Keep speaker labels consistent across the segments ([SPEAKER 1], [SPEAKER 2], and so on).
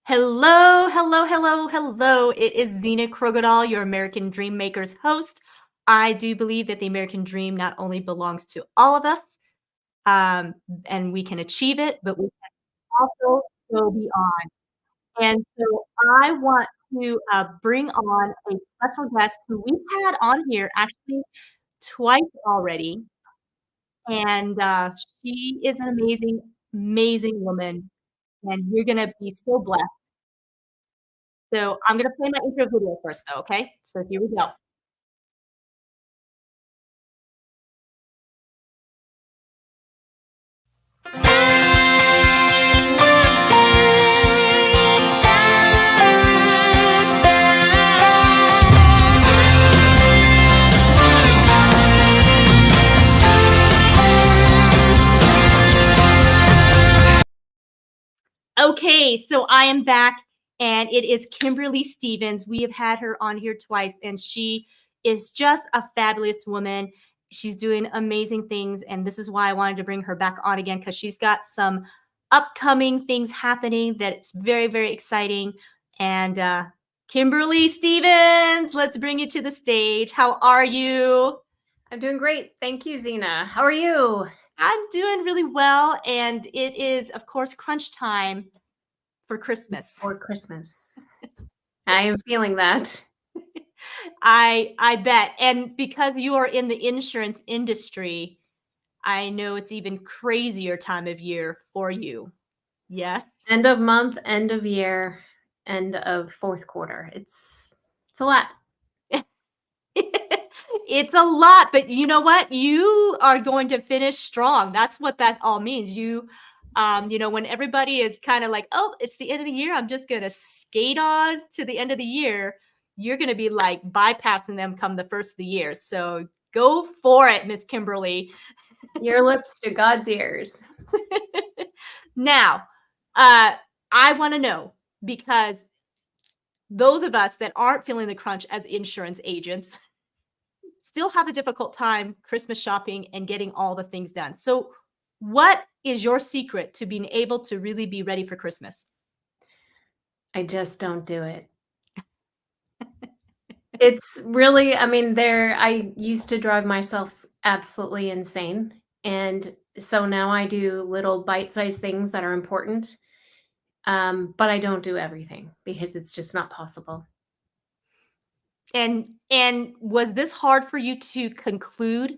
[SPEAKER 1] Hello, hello, hello, hello. It is Zena Krogodal, your American Dream Makers host. I do believe that the American dream not only belongs to all of us, um, and we can achieve it, but we can also go beyond. And so I want to bring on a special guest who we've had on here actually twice already. And she is an amazing, amazing woman. And you're going to be so blessed. So I'm gonna play my intro video first though, okay? So here we go. Okay, so I am back and it is Kimberly Stevens. We have had her on here twice and she is just a fabulous woman. She's doing amazing things and this is why I wanted to bring her back on again because she's got some upcoming things happening that it's very, very exciting. And Kimberly Stevens, let's bring you to the stage. How are you?
[SPEAKER 2] I'm doing great. Thank you, Zena. How are you?
[SPEAKER 1] I'm doing really well, and it is, of course, crunch time for Christmas.
[SPEAKER 2] For Christmas. I am feeling that.
[SPEAKER 1] I bet. And because you are in the insurance industry, I know it's even crazier time of year for you. Yes?
[SPEAKER 2] End of month, end of year, end of fourth quarter. It's a lot.
[SPEAKER 1] It's a lot, but you know what? You are going to finish strong. That's what that all means. When everybody is kind of like, oh, it's the end of the year, I'm just gonna skate on to the end of the year. You're gonna be like bypassing them come the first of the year. So go for it, Miss Kimberly.
[SPEAKER 2] Your lips to God's ears.
[SPEAKER 1] Now, I want to know because those of us that aren't feeling the crunch as insurance agents still have a difficult time Christmas shopping and getting all the things done. So, what is your secret to being able to really be ready for Christmas?
[SPEAKER 2] I just don't do it. It's really, I used to drive myself absolutely insane. And so now I do little bite-sized things that are important. But I don't do everything because it's just not possible.
[SPEAKER 1] And was this hard for you to conclude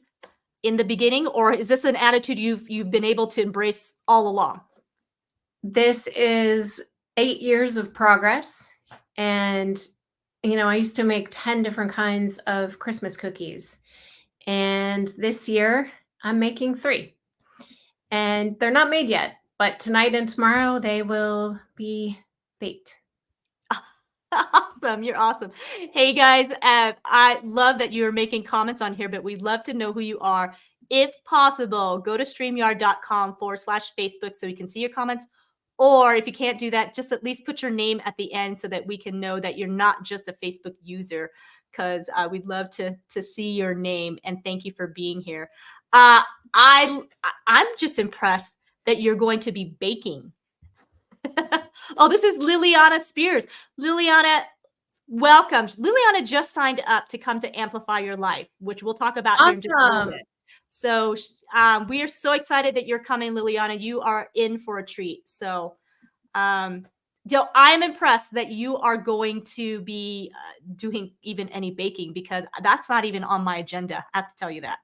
[SPEAKER 1] in the beginning, or is this an attitude you've been able to embrace all along?
[SPEAKER 2] This is 8 years of progress, and, I used to make 10 different kinds of Christmas cookies, and this year, I'm making 3, and they're not made yet, but tonight and tomorrow, they will be baked.
[SPEAKER 1] Awesome. You're awesome. Hey guys, I love that you're making comments on here, but we'd love to know who you are. If possible, go to streamyard.com/Facebook so we can see your comments. Or if you can't do that, just at least put your name at the end so that we can know that you're not just a Facebook user because we'd love to see your name. And thank you for being here. Uh, I I'm just impressed that you're going to be baking. Oh, this is Liliana Spears. Liliana, welcome. Liliana just signed up to come to Amplify Your Life, which we'll talk about here in just a little
[SPEAKER 2] Awesome.
[SPEAKER 1] bit. So we are so excited that you're coming, Liliana. You are in for a treat. Um, so I'm impressed that you are going to be doing even any baking because that's not even on my agenda. I have to tell you that.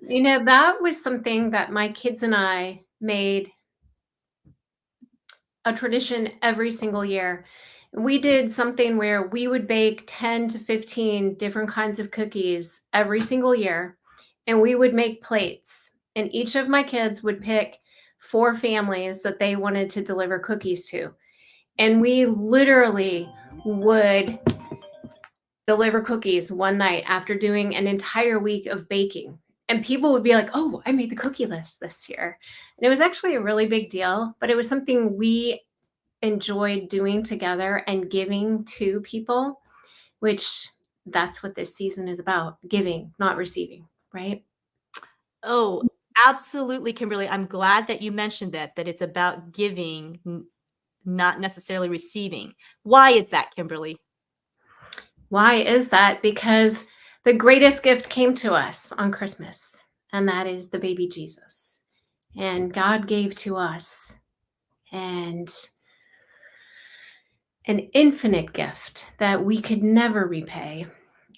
[SPEAKER 2] That was something that my kids and I made a tradition every single year. We did something where we would bake 10 to 15 different kinds of cookies every single year, and we would make plates. And each of my kids would pick 4 families that they wanted to deliver cookies to. And we literally would deliver cookies one night after doing an entire week of baking. And people would be like, oh, I made the cookie list this year. And it was actually a really big deal, but it was something we enjoyed doing together and giving to people, which that's what this season is about, giving, not receiving, right?
[SPEAKER 1] Oh, absolutely, Kimberly. I'm glad that you mentioned that it's about giving, not necessarily receiving. Why is that, Kimberly?
[SPEAKER 2] Why is that? Because the greatest gift came to us on Christmas, and that is the baby Jesus. And God gave to us and an infinite gift that we could never repay.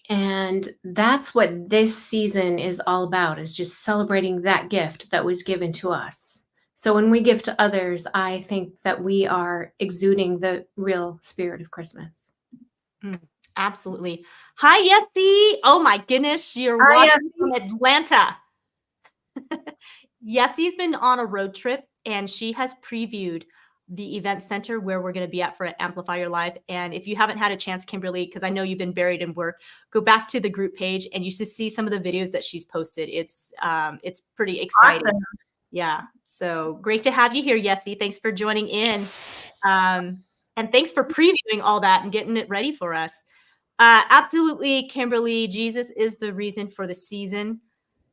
[SPEAKER 2] And that's what this season is all about, is just celebrating that gift that was given to us. So when we give to others, I think that we are exuding the real spirit of Christmas.
[SPEAKER 1] Absolutely. Hi, Yessie. Oh my goodness, you're
[SPEAKER 2] Hi,
[SPEAKER 1] watching from Atlanta. Yessie's been on a road trip and she has previewed the event center where we're going to be at for Amplify Your Life. And if you haven't had a chance, Kimberly, because I know you've been buried in work, go back to the group page and you should see some of the videos that she's posted. It's pretty exciting.
[SPEAKER 2] Awesome.
[SPEAKER 1] Yeah. So great to have you here, Yessie. Thanks for joining in. And thanks for previewing all that and getting it ready for us. Absolutely, Kimberly. Jesus is the reason for the season.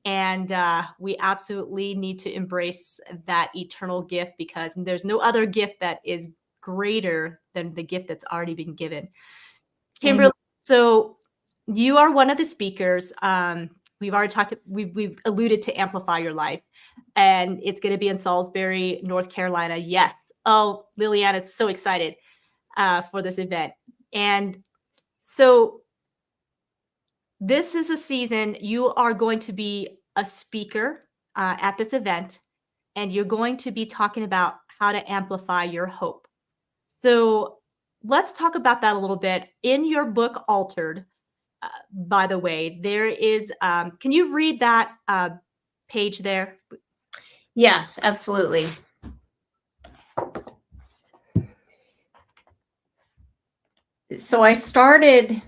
[SPEAKER 1] And we absolutely need to embrace that eternal gift because there's no other gift that is greater than the gift that's already been given. Kimberly, so you are one of the speakers. We've already talked, we've alluded to Amplify Your Life, and it's going to be in Salisbury, North Carolina. Yes. Oh, Liliana's so excited for this event. And so this is a season you are going to be a speaker at this event, and you're going to be talking about how to amplify your hope. So let's talk about that a little bit. In your book, Altered, by the way, there is, can you read that page there?
[SPEAKER 2] Yes, absolutely. So I started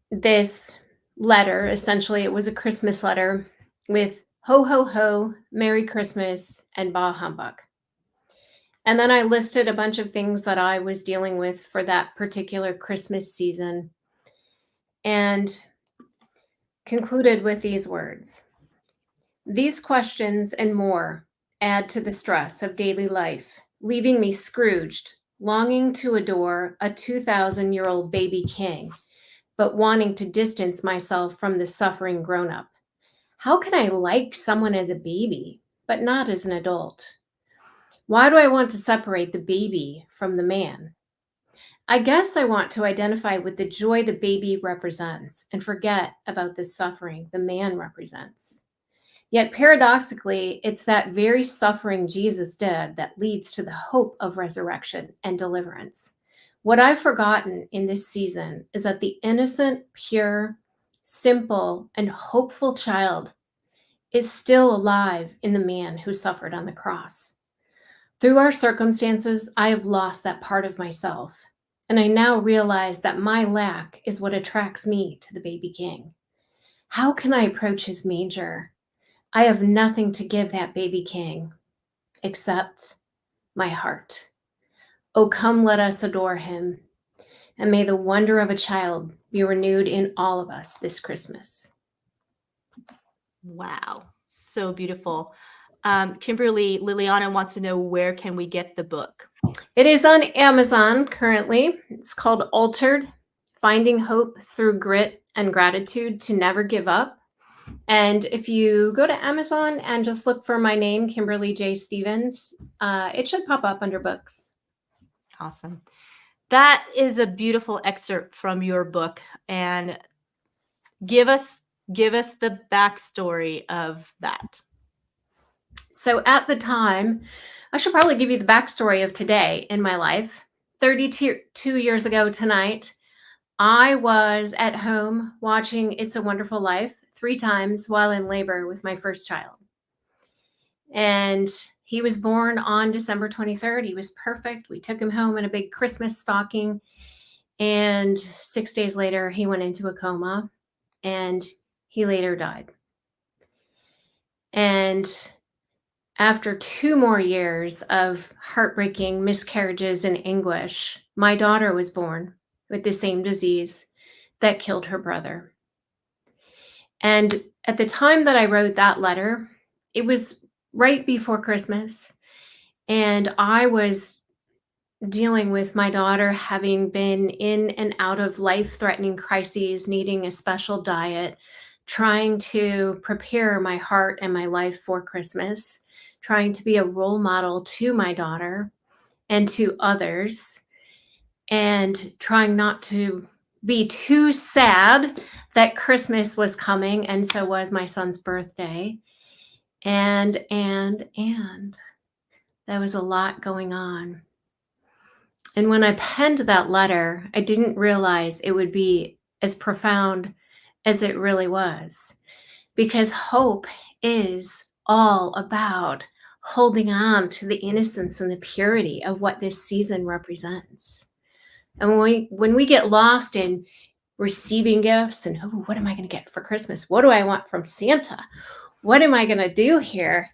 [SPEAKER 2] this letter, essentially, it was a Christmas letter with ho, ho, ho, Merry Christmas, and bah humbug. And then I listed a bunch of things that I was dealing with for that particular Christmas season and concluded with these words. These questions and more add to the stress of daily life, leaving me Scrooged, longing to adore a 2,000-year-old baby king, but wanting to distance myself from the suffering grown-up. How can I like someone as a baby, but not as an adult? Why do I want to separate the baby from the man? I guess I want to identify with the joy the baby represents and forget about the suffering the man represents. Yet paradoxically, it's that very suffering Jesus did that leads to the hope of resurrection and deliverance. What I've forgotten in this season is that the innocent, pure, simple, and hopeful child is still alive in the man who suffered on the cross. Through our circumstances, I have lost that part of myself, and I now realize that my lack is what attracts me to the baby king. How can I approach his manger? I have nothing to give that baby king except my heart. Oh, come, let us adore him, and may the wonder of a child be renewed in all of us this Christmas.
[SPEAKER 1] Wow, so beautiful. Kimberly, Liliana wants to know, where can we get the book?
[SPEAKER 2] It is on Amazon currently. It's called Altered, Finding Hope Through Grit and Gratitude to Never Give Up. And if you go to Amazon and just look for my name, Kimberly J. Stevens, it should pop up under books.
[SPEAKER 1] Awesome. That is a beautiful excerpt from your book. And give us the backstory of that.
[SPEAKER 2] So at the time, I should probably give you the backstory of today in my life. 32 years ago tonight, I was at home watching It's a Wonderful Life 3 times while in labor with my first child. And he was born on December 23rd. He was perfect. We took him home in a big Christmas stocking. And 6 days later, he went into a coma and he later died. And after 2 more years of heartbreaking miscarriages and anguish, my daughter was born with the same disease that killed her brother. And at the time that I wrote that letter, it was right before Christmas, and I was dealing with my daughter having been in and out of life-threatening crises, needing a special diet, trying to prepare my heart and my life for Christmas, trying to be a role model to my daughter and to others, and trying not to be too sad that Christmas was coming, and so was my son's birthday. And there was a lot going on. And when I penned that letter, I didn't realize it would be as profound as it really was, because hope is all about holding on to the innocence and the purity of what this season represents. And when we get lost in receiving gifts and, oh, what am I going to get for Christmas? What do I want from Santa? What am I going to do here?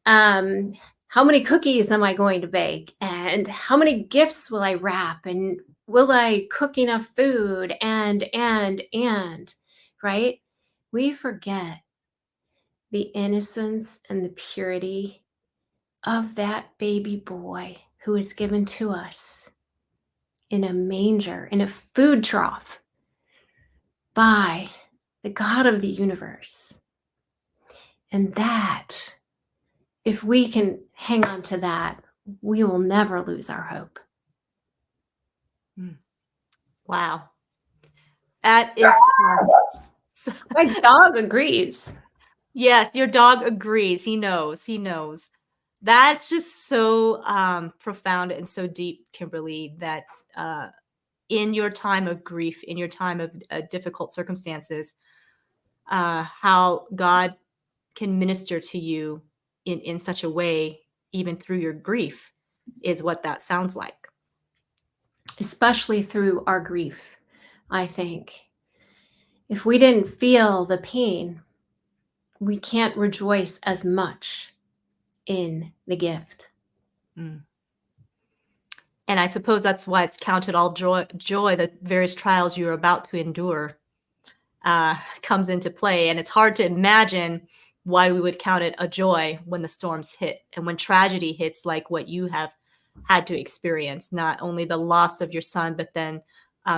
[SPEAKER 2] How many cookies am I going to bake? And how many gifts will I wrap? And will I cook enough food? And, right? We forget the innocence and the purity of that baby boy who is given to us in a manger, in a food trough, by the God of the universe. And that, if we can hang on to that, we will never lose our hope.
[SPEAKER 1] Wow. That is.
[SPEAKER 2] My dog agrees.
[SPEAKER 1] Yes, your dog agrees. He knows. He knows. That's just so profound and so deep, Kimberly, that in your time of grief, in your time of difficult circumstances, how God can minister to you in such a way, even through your grief, is what that sounds like.
[SPEAKER 2] Especially through our grief, I think. If we didn't feel the pain, we can't rejoice as much in the gift.
[SPEAKER 1] And I suppose that's why it's counted all joy, the various trials you're about to endure comes into play. And it's hard to imagine why we would count it a joy when the storms hit and when tragedy hits, like what you have had to experience, not only the loss of your son, but then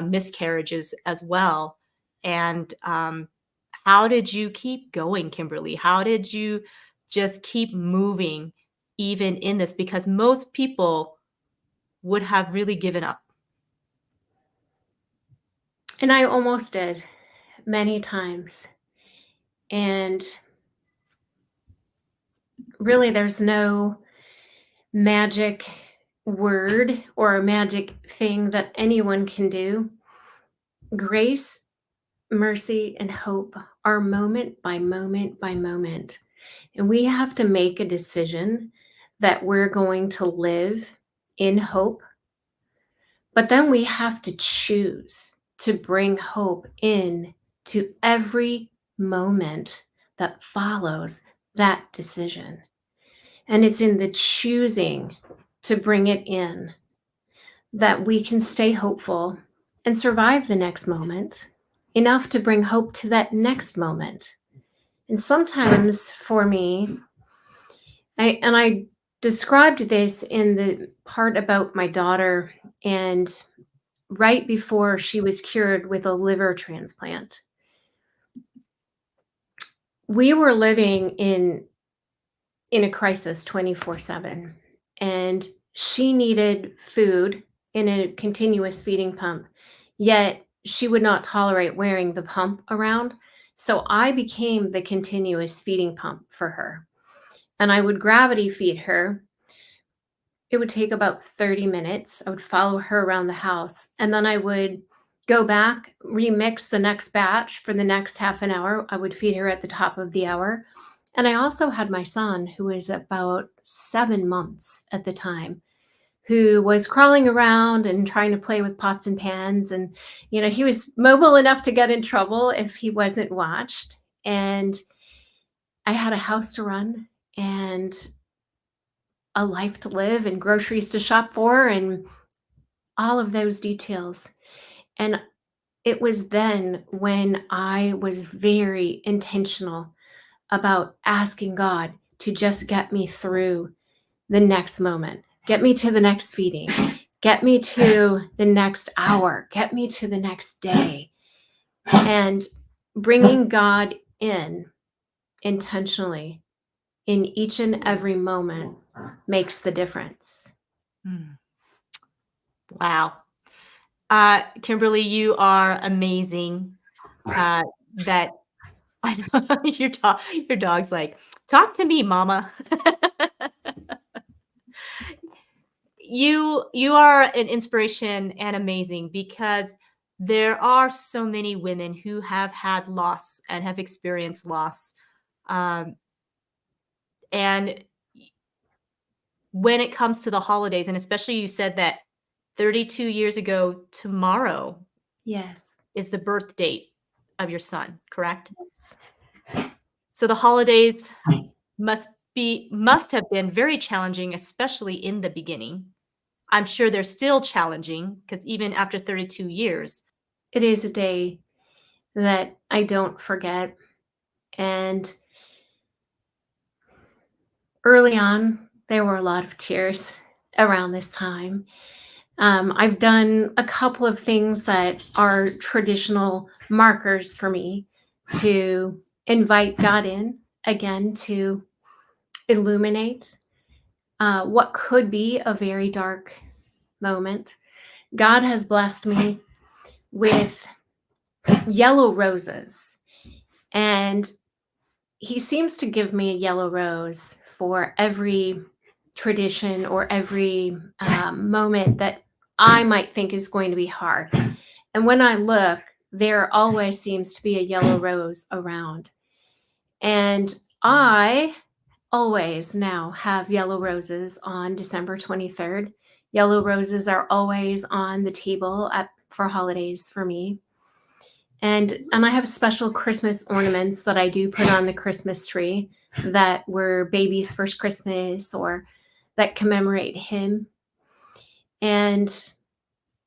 [SPEAKER 1] miscarriages as well. And how did you keep going, Kimberly? How did you just keep moving even in this? Because most people would have really given up.
[SPEAKER 2] And I almost did many times. And really, there's no magic word or a magic thing that anyone can do. Grace, mercy, and hope are moment by moment by moment. And we have to make a decision that we're going to live in hope. But then we have to choose to bring hope in to every moment that follows that decision. And it's in the choosing to bring it in that we can stay hopeful and survive the next moment, enough to bring hope to that next moment. And sometimes for me, I described this in the part about my daughter, and right before she was cured with a liver transplant, we were living in a crisis 24/7, and she needed food in a continuous feeding pump, yet she would not tolerate wearing the pump around. So I became the continuous feeding pump for her, and I would gravity feed her. It would take about 30 minutes. I would follow her around the house, and then I would go back, remix the next batch for the next half an hour. I would feed her at the top of the hour. And I also had my son, who was about 7 months at the time, who was crawling around and trying to play with pots and pans. And, he was mobile enough to get in trouble if he wasn't watched. And I had a house to run and a life to live and groceries to shop for and all of those details. And it was then when I was very intentional about asking God to just get me through the next moment, get me to the next feeding, Get me to the next hour, get me to the next day. And bringing God in intentionally in each and every moment makes the difference.
[SPEAKER 1] Mm. Wow. Kimberly, you are amazing. That I know your dog's like, talk to me, mama. You are an inspiration and amazing because there are so many women who have had loss and have experienced loss. Um, and when it comes to the holidays, and especially you said that 32 years ago tomorrow
[SPEAKER 2] Yes.
[SPEAKER 1] is the birth date of your son, correct? So the holidays must have been very challenging, especially in the beginning. I'm sure they're still challenging because even after 32 years.
[SPEAKER 2] It is a day that I don't forget. And early on, there were a lot of tears around this time. I've done a couple of things that are traditional markers for me to invite God in again to illuminate what could be a very dark moment. God has blessed me with yellow roses, and He seems to give me a yellow rose for every tradition or every moment that I might think is going to be hard. And when I look, there always seems to be a yellow rose around. And I always now have yellow roses on December 23rd. Yellow roses are always on the table for holidays for me. And I have special Christmas ornaments that I do put on the Christmas tree that were baby's first Christmas or that commemorate him. And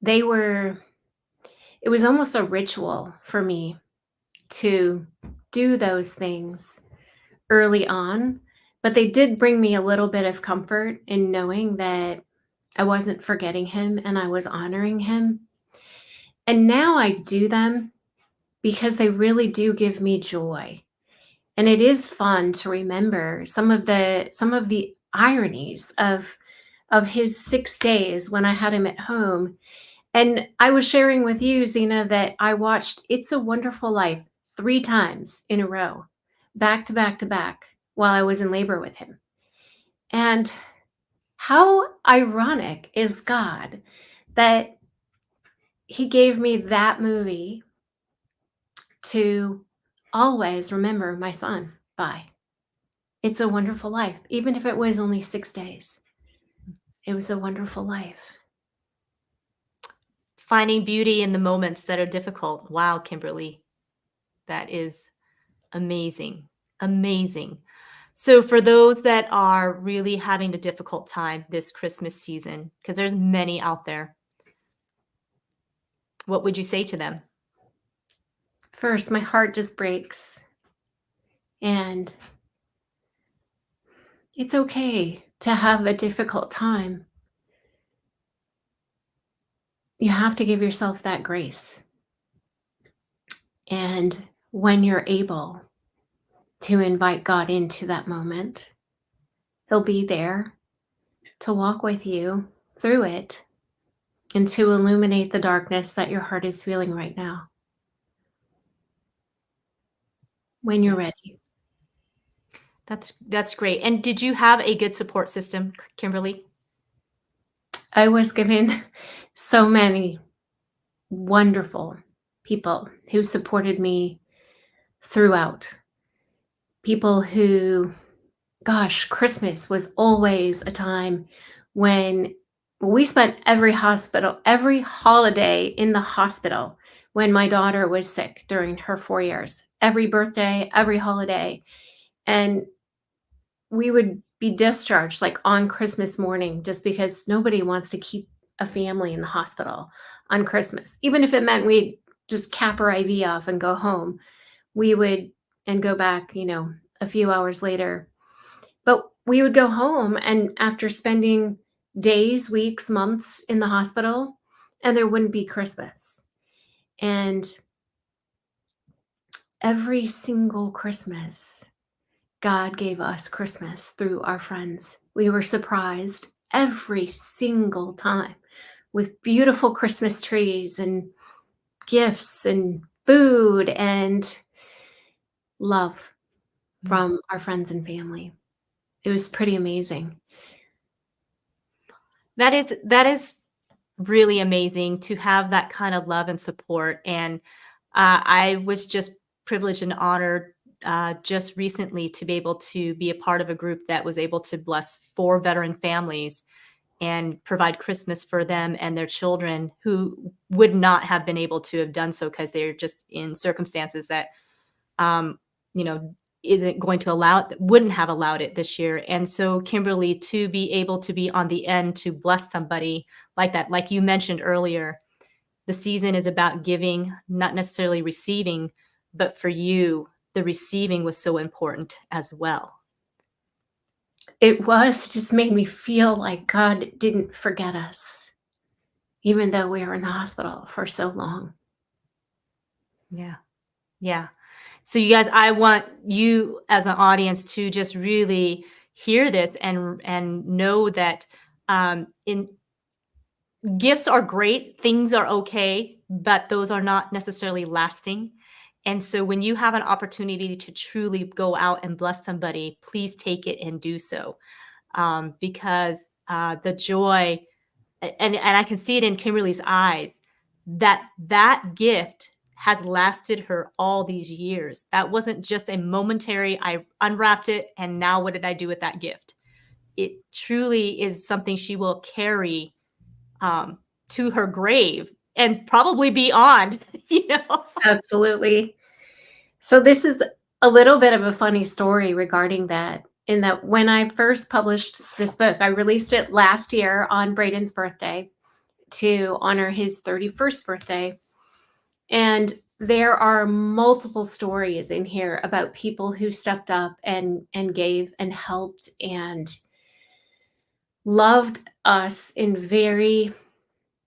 [SPEAKER 2] they were it was almost a ritual for me to do those things early on, but they did bring me a little bit of comfort in knowing that I wasn't forgetting him and I was honoring him. And now I do them because they really do give me joy. And it is fun to remember some of the ironies of his 6 days when I had him at home. And I was sharing with you, Zena, that I watched It's a Wonderful Life 3 times in a row, back to back to back, while I was in labor with him. And how ironic is God that He gave me that movie to always remember my son by. It's a Wonderful Life, even if it was only 6 days. It was a wonderful life.
[SPEAKER 1] Finding beauty in the moments that are difficult. Wow, Kimberly, that is amazing. Amazing. So for those that are really having a difficult time this Christmas season, because there's many out there, what would you say to them?
[SPEAKER 2] First, my heart just breaks, and it's okay to have a difficult time. You have to give yourself that grace. And when you're able to invite God into that moment, He'll be there to walk with you through it and to illuminate the darkness that your heart is feeling right now when you're ready.
[SPEAKER 1] That's great. And did you have a good support system, Kimberly?
[SPEAKER 2] I was given so many wonderful people who supported me throughout. People who, gosh, Christmas was always a time when we spent every holiday in the hospital when my daughter was sick during her 4 years. Every birthday, every holiday. And we would be discharged like on Christmas morning just because nobody wants to keep a family in the hospital on Christmas. Even if it meant we'd just cap her IV off and go home, we would and go back, a few hours later. But we would go home, and after spending days, weeks, months in the hospital, and there wouldn't be Christmas. And every single Christmas, God gave us Christmas through our friends. We were surprised every single time with beautiful Christmas trees and gifts and food and love
[SPEAKER 1] Mm.
[SPEAKER 2] from our friends and family. It was pretty amazing.
[SPEAKER 1] That is really amazing to have that kind of love and support. And I was just privileged and honored just recently to be able to be a part of a group that was able to bless 4 veteran families and provide Christmas for them and their children who would not have been able to have done so because they're just in circumstances that um, you know, isn't going to allow it, wouldn't have allowed it this year. And so, Kimberly, to be able to be on the end to bless somebody like that, like you mentioned earlier, the season is about giving, not necessarily receiving, but for you, the receiving was so important as well.
[SPEAKER 2] It just made me feel like God didn't forget us, even though we were in the hospital for so long.
[SPEAKER 1] Yeah. Yeah. So you guys, I want you as an audience to just really hear this and know that in gifts are great, things are okay, but those are not necessarily lasting. And so when you have an opportunity to truly go out and bless somebody, please take it and do so. Because the joy, and I can see it in Kimberly's eyes, that that gift has lasted her all these years. That wasn't just a momentary, I unwrapped it, and now what did I do with that gift? It truly is something she will carry um, to her grave and probably beyond, you know?
[SPEAKER 2] Absolutely. So this is a little bit of a funny story regarding that. In that, when I first published this book, I released it last year on Braden's birthday to honor his 31st birthday. And there are multiple stories in here about people who stepped up and gave and helped and loved us in very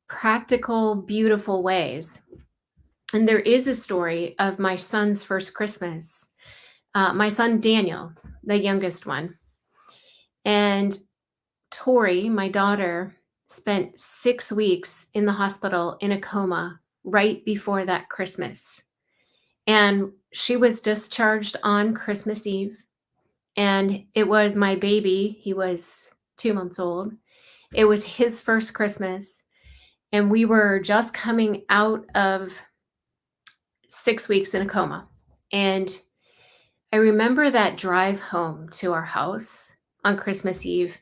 [SPEAKER 2] practical, beautiful ways. And there is a story of my son's first Christmas. My son Daniel, the youngest one, and Tori, my daughter, spent 6 weeks in the hospital in a coma right before that Christmas. And she was discharged on Christmas Eve. And it was my baby. He was 2 months old. It was his first Christmas. And we were just coming out of 6 weeks in a coma. And I remember that drive home to our house on Christmas Eve,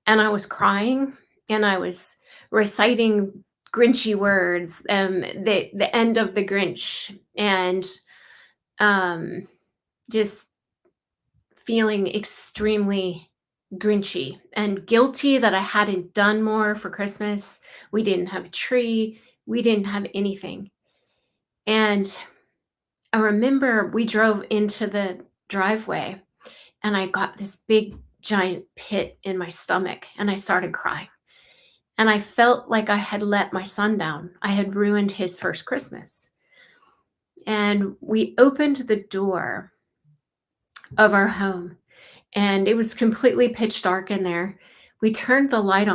[SPEAKER 2] and I was crying and I was reciting Grinchy words, the end of the Grinch, and um, just feeling extremely Grinchy and guilty that I hadn't done more for Christmas. We didn't have a tree, we didn't have anything. And I remember we drove into the driveway and I got this big giant pit in my stomach and I started crying. And I felt like I had let my son down. I had ruined his first Christmas. And we opened the door of our home and it was completely pitch dark in there. We turned the light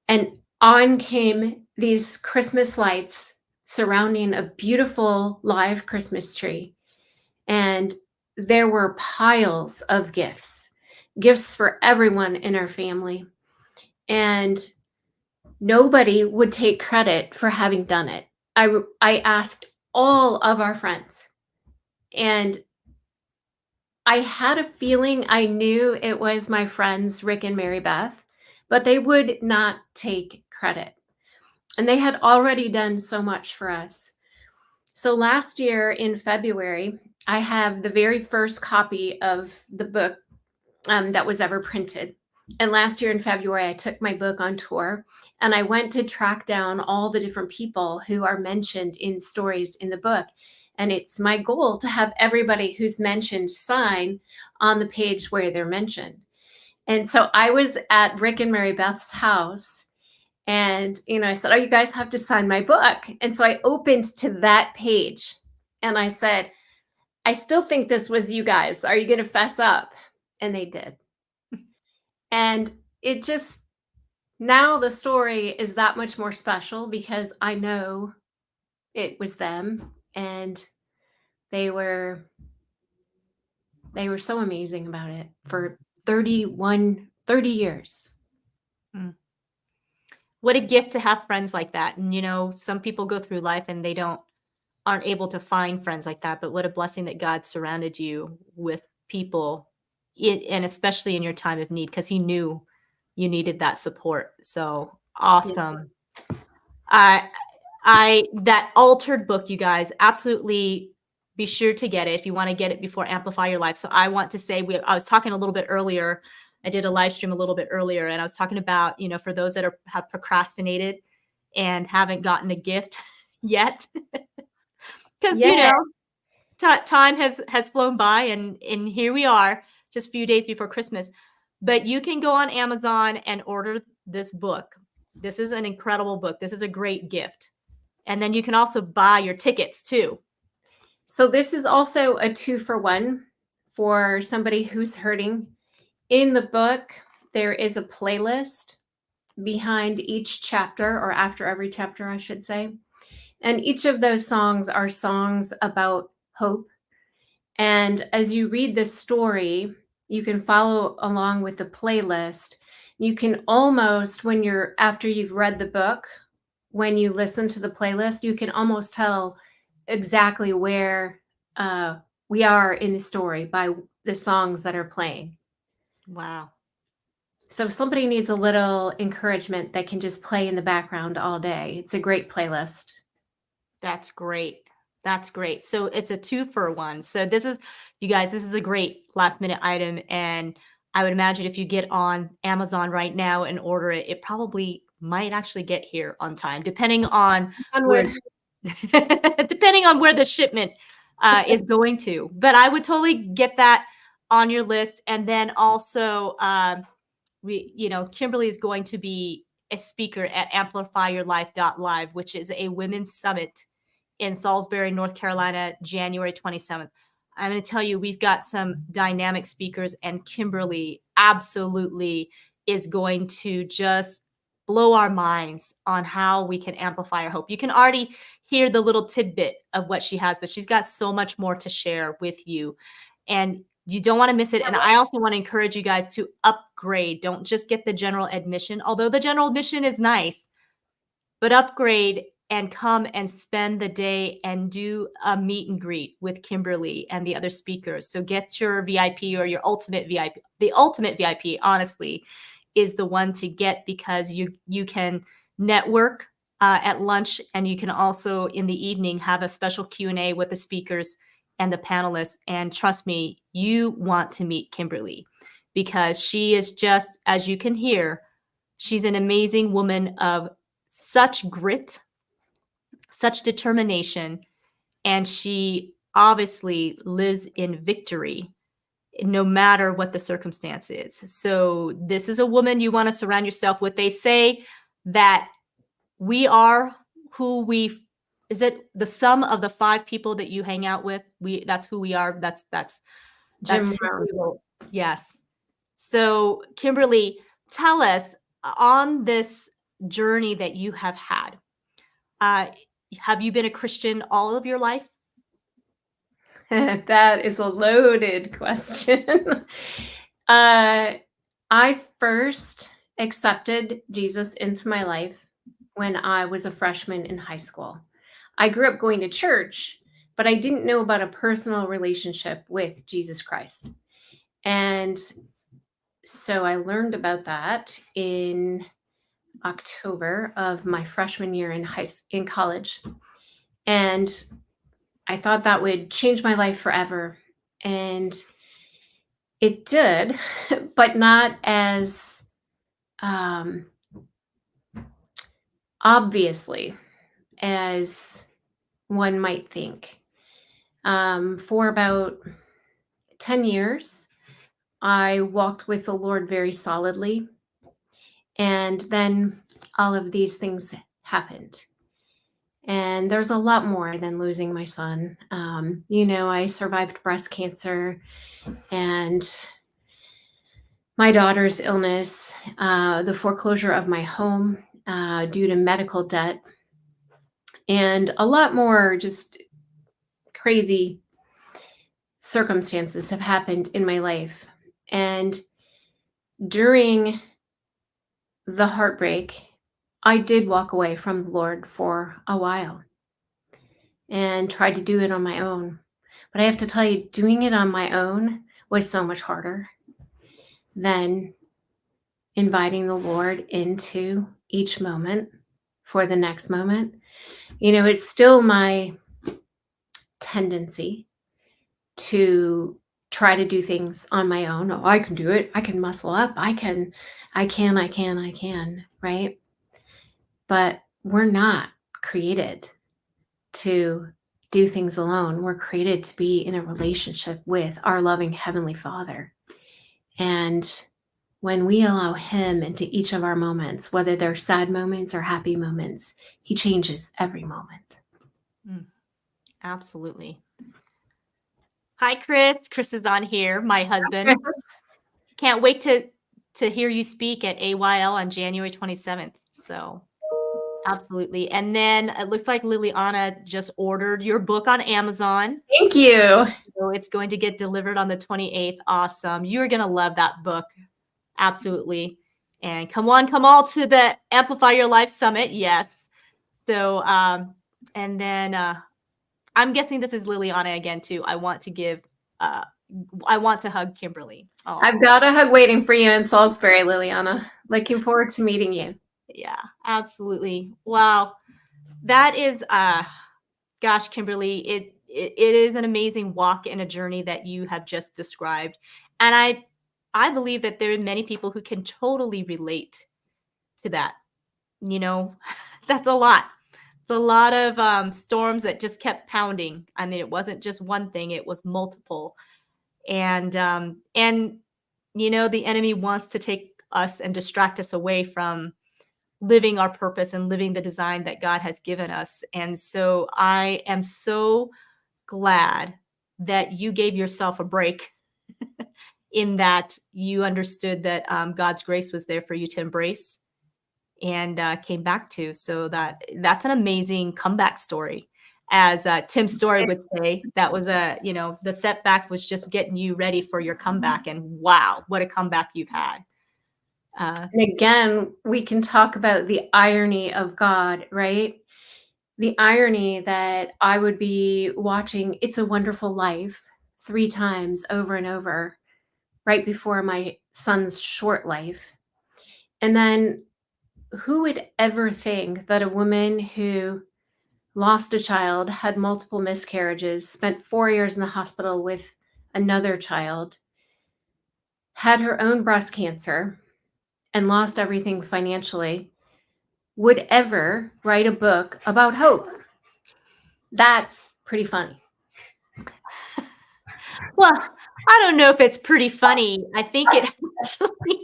[SPEAKER 2] and on came these Christmas lights surrounding a beautiful live Christmas tree. And there were piles of gifts for everyone in our family. And nobody would take credit for having done it. I asked all of our friends, and I had a feeling I knew it was my friends Rick and Mary Beth, but they would not take credit. And they had already done so much for us. So last year in February, I have the very first copy of the book that was ever printed. And last year in February, I took my book on tour and I went to track down all the different people who are mentioned in stories in the book. And it's my goal to have everybody who's mentioned sign on the page where they're mentioned. And so I was at Rick and Mary Beth's house, and I said, "Oh, you guys have to sign my book." And so I opened to that page, and I said, "I still think this was you guys. Are you going to fess up?" And they did. And it just, now the story is that much more special because I know it was them, and they were so amazing about it for 30 years.
[SPEAKER 1] Mm. What a gift to have friends like that. And some people go through life and they aren't able to find friends like that, but what a blessing that God surrounded you with people and especially in your time of need because he knew you needed that support. So
[SPEAKER 2] Yeah.
[SPEAKER 1] awesome. I that altered book, you guys, absolutely be sure to get it if you want to get it before Amplify Your Life. So I want to say I was talking a little bit earlier. I did a live stream a little bit earlier and I was talking about, for those that have procrastinated and haven't gotten a gift yet. Because,
[SPEAKER 2] Yeah.
[SPEAKER 1] time has flown by and here we are just a few days before Christmas. But you can go on Amazon and order this book. This is an incredible book. This is a great gift. And then you can also buy your tickets too.
[SPEAKER 2] So this is also a 2-for-1 for somebody who's hurting. In the book, there is a playlist behind each chapter, or after every chapter, I should say. And each of those songs are songs about hope. And as you read this story, you can follow along with the playlist. You can almost, after you've read the book, when you listen to the playlist, you can almost tell exactly where we are in the story by the songs that are playing.
[SPEAKER 1] Wow.
[SPEAKER 2] So if somebody needs a little encouragement that can just play in the background all day, it's a great playlist.
[SPEAKER 1] That's great. That's great. So it's a 2-for-1. So you guys, this is a great last minute item. And I would imagine if you get on Amazon right now and order it, it probably might actually get here on time, depending on where,
[SPEAKER 2] Onward.
[SPEAKER 1] depending on where the shipment is going to. But I would totally get that on your list. And then also, Kimberly is going to be a speaker at amplifyyourlife.live, which is a women's summit in Salisbury, North Carolina, January 27th. I'm going to tell you, we've got some dynamic speakers, and Kimberly absolutely is going to just blow our minds on how we can amplify our hope. You can already hear the little tidbit of what she has, but she's got so much more to share with you. And you don't want to miss it. And I also want to encourage you guys to upgrade. Don't just get the general admission, although the general admission is nice, but upgrade and come and spend the day and do a meet and greet with Kimberly and the other speakers. So get your VIP or your ultimate VIP. The ultimate VIP, honestly, is the one to get because you can network at lunch, and you can also in the evening have a special Q&A with the speakers and the panelists. And trust me, you want to meet Kimberly because she is just, as you can hear, she's an amazing woman of such grit, such determination, and she obviously lives in victory no matter what the circumstance is. So this is a woman you want to surround yourself with. They say that we are who we is it the sum of the 5 people that you hang out with? That's who we are. That's
[SPEAKER 2] Jim Brown.
[SPEAKER 1] yes. So Kimberly, tell us on this journey that you have had. Have you been a Christian all of your life?
[SPEAKER 2] That is a loaded question. I first accepted Jesus into my life when I was a freshman in high school. I grew up going to church, but I didn't know about a personal relationship with Jesus Christ. And so I learned about that in October of my freshman year in college. And I thought that would change my life forever. And it did, but not as um, obviously as one might think. For about 10 years, I walked with the Lord very solidly. And then all of these things happened. And there's a lot more than losing my son. I survived breast cancer and my daughter's illness, the foreclosure of my home due to medical debt, and a lot more just crazy circumstances have happened in my life. And during the heartbreak, I did walk away from the Lord for a while and tried to do it on my own. But I have to tell you, doing it on my own was so much harder than inviting the Lord into each moment for the next moment. It's still my tendency to try to do things on my own. Oh, I can do it. I can muscle up. I can, right? But we're not created to do things alone. We're created to be in a relationship with our loving Heavenly Father. And when we allow Him into each of our moments, whether they're sad moments or happy moments, He changes every moment.
[SPEAKER 1] Absolutely. Hi, Chris. Chris is on here, my husband.
[SPEAKER 2] Chris.
[SPEAKER 1] Can't wait to hear you speak at AYL on January 27th. So absolutely. And then it looks like Liliana just ordered your book on Amazon.
[SPEAKER 2] Thank you.
[SPEAKER 1] So it's going to get delivered on the 28th. Awesome. You're going to love that book. Absolutely. And come all to the Amplify Your Life Summit. Yes. So, and then I'm guessing this is Liliana again too. I want to hug Kimberly. Oh.
[SPEAKER 2] I've got a hug waiting for you in Salisbury, Liliana. Looking forward to meeting you.
[SPEAKER 1] Yeah, absolutely. Wow. That is, gosh, Kimberly, it is an amazing walk and a journey that you have just described. And I believe that there are many people who can totally relate to that. That's a lot. It's a lot of storms that just kept pounding. I mean, it wasn't just one thing, it was multiple. And the enemy wants to take us and distract us away from living our purpose and living the design that God has given us. And so I am so glad that you gave yourself a break in that you understood that God's grace was there for you to embrace and came back to. So that's an amazing comeback story. As Tim Story would say, that was the setback was just getting you ready for your comeback. And wow, what a comeback you've had.
[SPEAKER 2] And again, we can talk about the irony of God, right? The irony that I would be watching It's a Wonderful Life 3 times over and over right before my son's short life. And then who would ever think that a woman who lost a child, had multiple miscarriages, spent 4 years in the hospital with another child, had her own breast cancer, and lost everything financially, would ever write a book about hope? That's pretty funny.
[SPEAKER 1] Well, I don't know if it's pretty funny. I think it actually,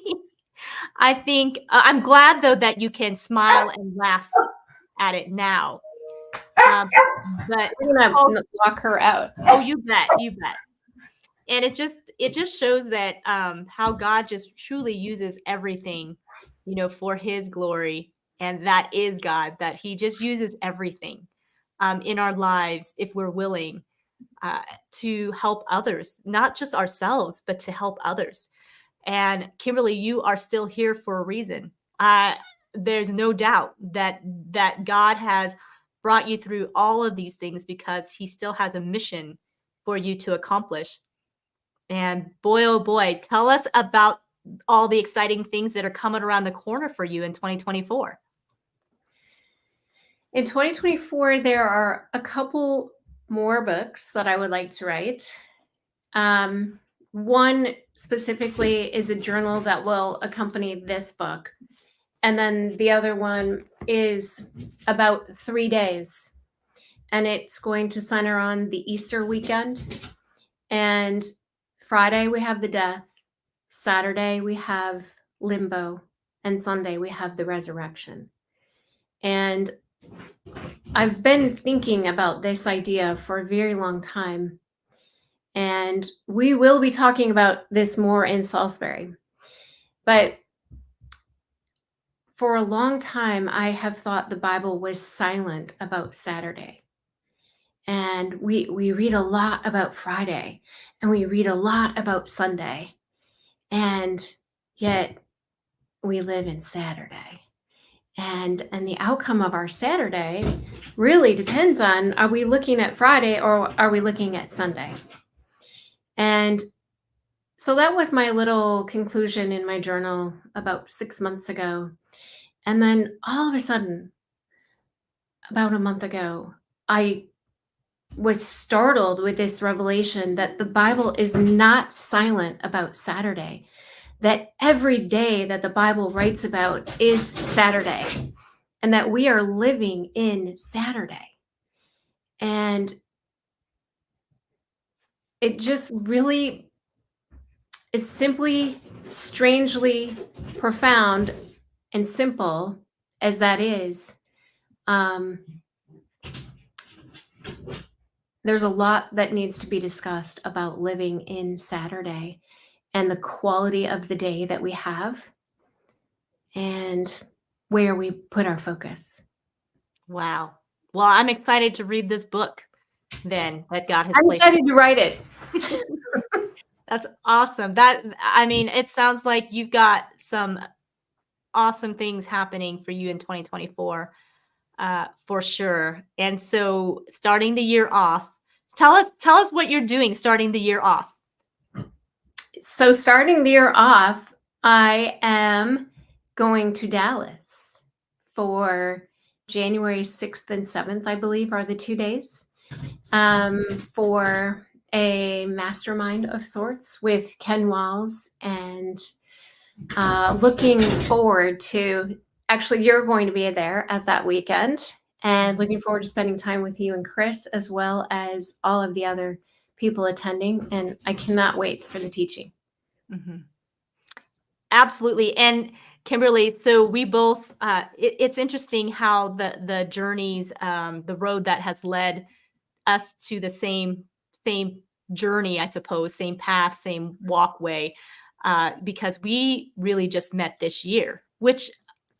[SPEAKER 1] I'm glad though that you can smile and laugh at it now. But
[SPEAKER 2] I'm gonna lock her out.
[SPEAKER 1] Oh, you bet. And it just shows that how God just truly uses everything, for His glory, and that is God. That He just uses everything in our lives if we're willing to help others, not just ourselves, but to help others. And Kimberly, you are still here for a reason. There's no doubt that God has brought you through all of these things because He still has a mission for you to accomplish. And boy, oh boy, tell us about all the exciting things that are coming around the corner for you in 2024.
[SPEAKER 2] In 2024, there are a couple more books that I would like to write. One specifically is a journal that will accompany this book. And then the other one is about 3 days. And it's going to center on the Easter weekend. And Friday, we have the death. Saturday, we have limbo. And Sunday, we have the resurrection. And I've been thinking about this idea for a very long time. And we will be talking about this more in Salisbury. But for a long time, I have thought the Bible was silent about Saturday. And we read a lot about Friday, and we read a lot about Sunday. And yet we live in Saturday. And the outcome of our Saturday really depends on, are we looking at Friday or are we looking at Sunday? And so that was my little conclusion in my journal about 6 months ago. And then all of a sudden, about a month ago, I was startled with this revelation that the Bible is not silent about Saturday, that every day that the Bible writes about is Saturday, and that we are living in Saturday. And it just really is simply strangely profound and simple as that is. There's a lot that needs to be discussed about living in Saturday and the quality of the day that we have and where we put our focus.
[SPEAKER 1] Wow. Well, I'm excited to read this book then that God has
[SPEAKER 2] I'm
[SPEAKER 1] placed.
[SPEAKER 2] excited to write it.
[SPEAKER 1] That's awesome. That I mean, it sounds like you've got some awesome things happening for you in 2024, for sure. And so, starting the year off, tell us what you're doing starting the year off.
[SPEAKER 2] So starting the year off, I am going to Dallas for January 6th and 7th, I believe, are the 2 days, for a mastermind of sorts with Ken Walls, and looking forward to, actually, you're going to be there at that weekend, and looking forward to spending time with you and Chris, as well as all of the other people attending. And I cannot wait for the teaching.
[SPEAKER 1] Mhm. Absolutely. And Kimberly, so we both, it's interesting how the journeys, the road that has led us to the same journey, I suppose, same path, same walkway, because we really just met this year, which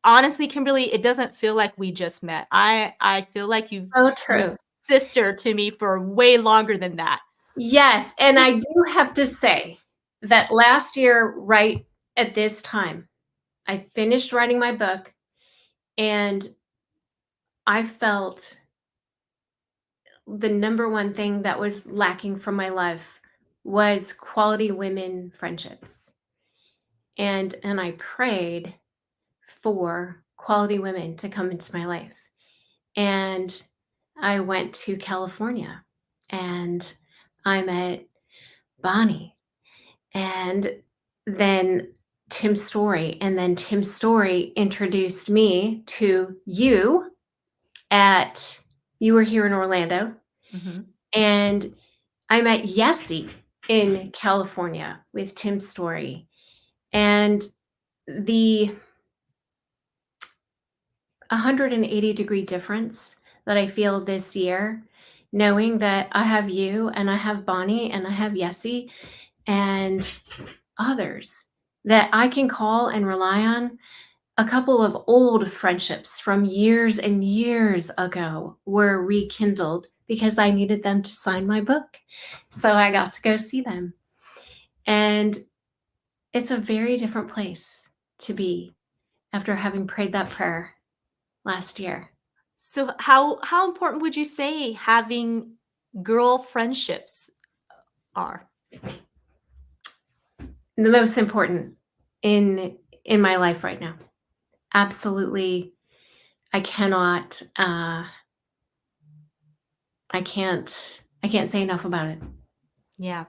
[SPEAKER 1] honestly, Kimberly, it doesn't feel like we just met. I feel like
[SPEAKER 2] So
[SPEAKER 1] you're
[SPEAKER 2] true.
[SPEAKER 1] sister to me for way longer than that.
[SPEAKER 2] Yes, and I do have to say that last year, right at this time, I finished writing my book, and I felt the number one thing that was lacking from my life was quality women friendships. And I prayed for quality women to come into my life. And I went to California, and I met Bonnie, and then Tim Story. And then Tim Story introduced me to you you were here in Orlando.
[SPEAKER 1] Mhm.
[SPEAKER 2] And I met Yessie in California with Tim Story. And the 180-degree difference that I feel this year, knowing that I have you and I have Bonnie and I have Yessie and others that I can call and rely on. A couple of old friendships from years and years ago were rekindled because I needed them to sign my book. So I got to go see them. And it's a very different place to be after having prayed that prayer last year.
[SPEAKER 1] So how important would you say having girl friendships are?
[SPEAKER 2] The most important in my life right now. Absolutely. I cannot I can't say enough about it.
[SPEAKER 1] Yeah.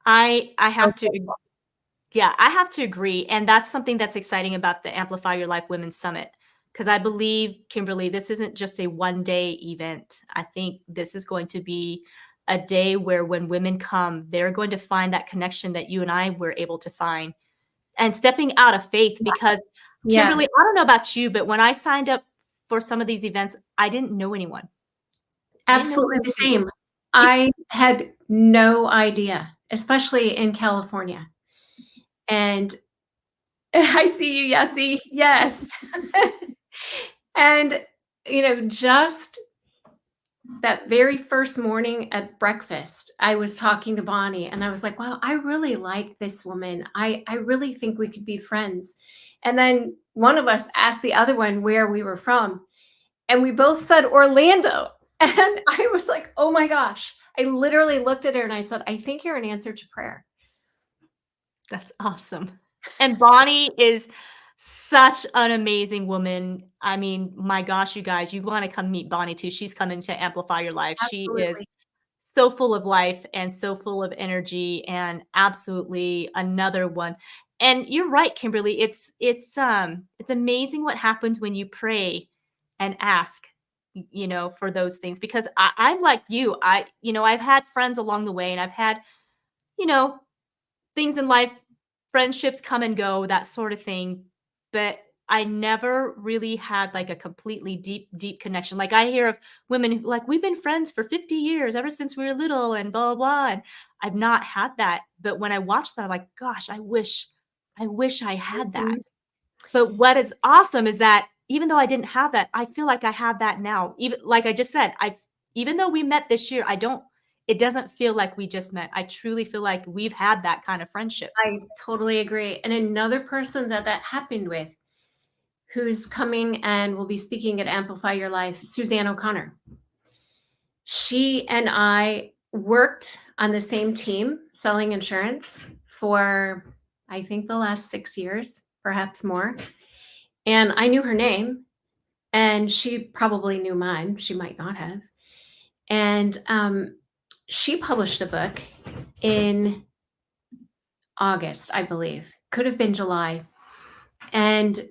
[SPEAKER 1] I
[SPEAKER 2] So
[SPEAKER 1] have to yeah, I have to agree, and that's something that's exciting about the Amplify Your Life Women's Summit, because I believe, Kimberly, this isn't just a one-day event. I think this is going to be a day where when women come, they're going to find that connection that you and I were able to find. and stepping out of faith, because
[SPEAKER 2] Yeah,
[SPEAKER 1] Kimberly, I don't know about you, but when I signed up for some of these events, I didn't know anyone. I didn't know who
[SPEAKER 2] absolutely
[SPEAKER 1] these
[SPEAKER 2] the
[SPEAKER 1] people
[SPEAKER 2] same. I had no idea, especially in California. And I see you, Yessie. Yes. And, just that very first morning at breakfast, I was talking to Bonnie and I was like, wow, I really like this woman. I really think we could be friends. And then one of us asked the other one where we were from, and we both said Orlando. And I was like, oh my gosh. I literally looked at her and I said, I think you're an answer to prayer.
[SPEAKER 1] That's awesome. And Bonnie is such an amazing woman. I mean, my gosh, you guys, you wanna come meet Bonnie too. She's coming to amplify your life. She is
[SPEAKER 2] Absolutely.
[SPEAKER 1] so full of life and so full of energy, and absolutely another one. And you're right, Kimberly. It's amazing what happens when you pray and ask, for those things, because I'm like you. I've had friends along the way, and I've had, you know, things in life, friendships come and go, that sort of thing, but I never really had, like, a completely deep, deep connection. Like, I hear of women who, like, "We've been friends for 50 years, ever since we were little, and blah, blah, blah," and I've not had that, but when I watch that, I'm like, "Gosh, I wish I had that."
[SPEAKER 2] Mhm.
[SPEAKER 1] But what is awesome is that even though I didn't have that, I feel like I have that now. Even like I just said, even though we met this year, it doesn't feel like we just met. I truly feel like we've had that kind of friendship.
[SPEAKER 2] I totally agree. And another person that happened with, who's coming and will be speaking at Amplify Your Life, Suzanne O'Connor. She and I worked on the same team selling insurance for, I think, the last 6 years, perhaps more. And I knew her name, and she probably knew mine. She might not have. And she published a book in August, I believe. Could have been July. And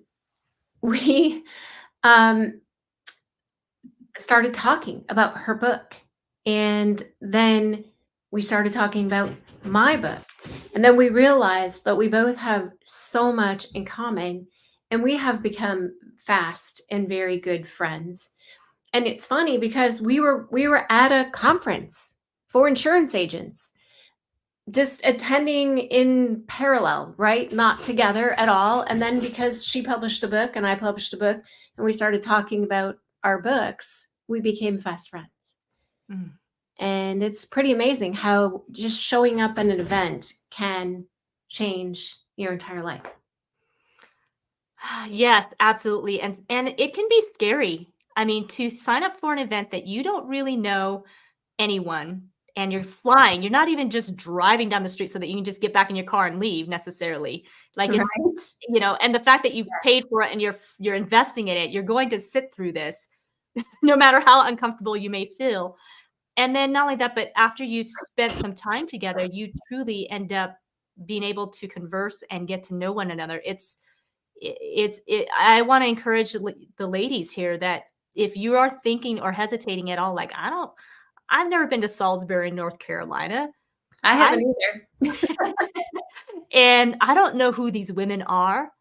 [SPEAKER 2] we um, started talking about her book. And then we started talking about my book. And then we realized that we both have so much in common, and we have become fast and very good friends. And it's funny because we were at a conference for insurance agents, just attending in parallel, right? Not together at all. And then because she published a book and I published a book and we started talking about our books, we became fast friends.
[SPEAKER 1] Mm.
[SPEAKER 2] And it's pretty amazing how just showing up at an event can change your entire life.
[SPEAKER 1] Yes, absolutely, and it can be scary. I mean, to sign up for an event that you don't really know anyone, and you're flying, you're not even just driving down the street so that you can just get back in your car and leave necessarily. Like, it's
[SPEAKER 2] Right?
[SPEAKER 1] and the fact that you've paid for it and you're investing in it, you're going to sit through this no matter how uncomfortable you may feel. And then not only that, but after you've spent some time together, you truly end up being able to converse and get to know one another. I want to encourage the ladies here that if you are thinking or hesitating at all, like, I've never been to Salisbury, North Carolina.
[SPEAKER 2] I
[SPEAKER 1] I
[SPEAKER 2] haven't either.
[SPEAKER 1] and I don't know who these women are.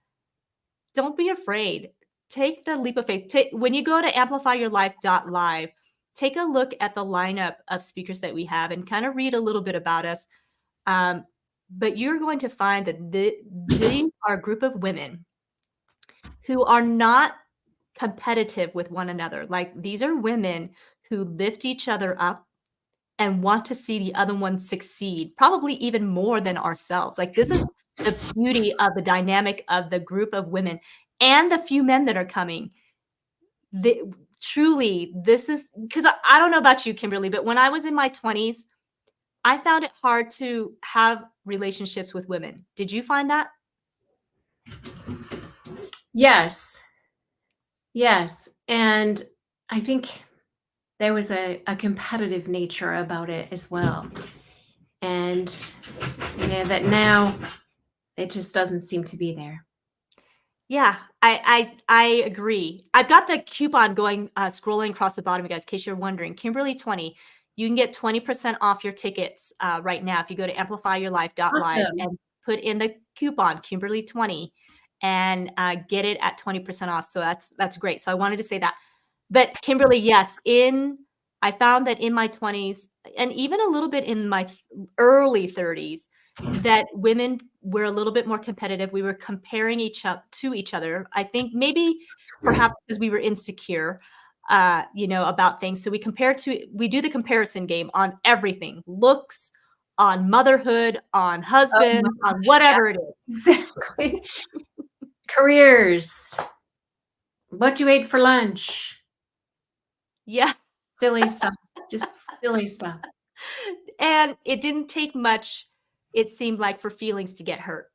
[SPEAKER 1] Don't be afraid. Take the leap of faith. When you go to amplifyyourlife.live, take a look at the lineup of speakers that we have and kind of read a little bit about us. Um, but you're going to find that these are a group of women who are not competitive with one another. Like, these are women who lift each other up and want to see the other one succeed, probably even more than ourselves. Like, this is the beauty of the dynamic of the group of women and the few men that are coming. The Truly, this is because I don't know about you, Kimberly, but when I was in my 20s, I found it hard to have relationships with women. Did you find that?
[SPEAKER 2] Yes. Yes. And I think there was a competitive nature about it as well. And that now it just doesn't seem to be there.
[SPEAKER 1] Yeah, I agree. I've got the coupon going, scrolling across the bottom, you guys, in case you're wondering. Kimberly 20. You can get 20% off your tickets right now if you go to amplifyyourlife.live
[SPEAKER 2] Awesome.
[SPEAKER 1] and put in the coupon Kimberly 20 and get it at 20% off. So that's great. So I wanted to say that. But Kimberly, yes, I found that in my 20s and even a little bit in my early 30s, that women were a little bit more competitive. We were comparing to each other. I think maybe perhaps because we were insecure, about things. So we do the comparison game on everything, looks, on motherhood, on
[SPEAKER 2] Oh my
[SPEAKER 1] husband, on
[SPEAKER 2] gosh,
[SPEAKER 1] whatever it is.
[SPEAKER 2] yeah, exactly. Careers, what you ate for lunch,
[SPEAKER 1] Yeah.
[SPEAKER 2] silly stuff, just silly stuff.
[SPEAKER 1] And it didn't take much, it seemed like, for feelings to get hurt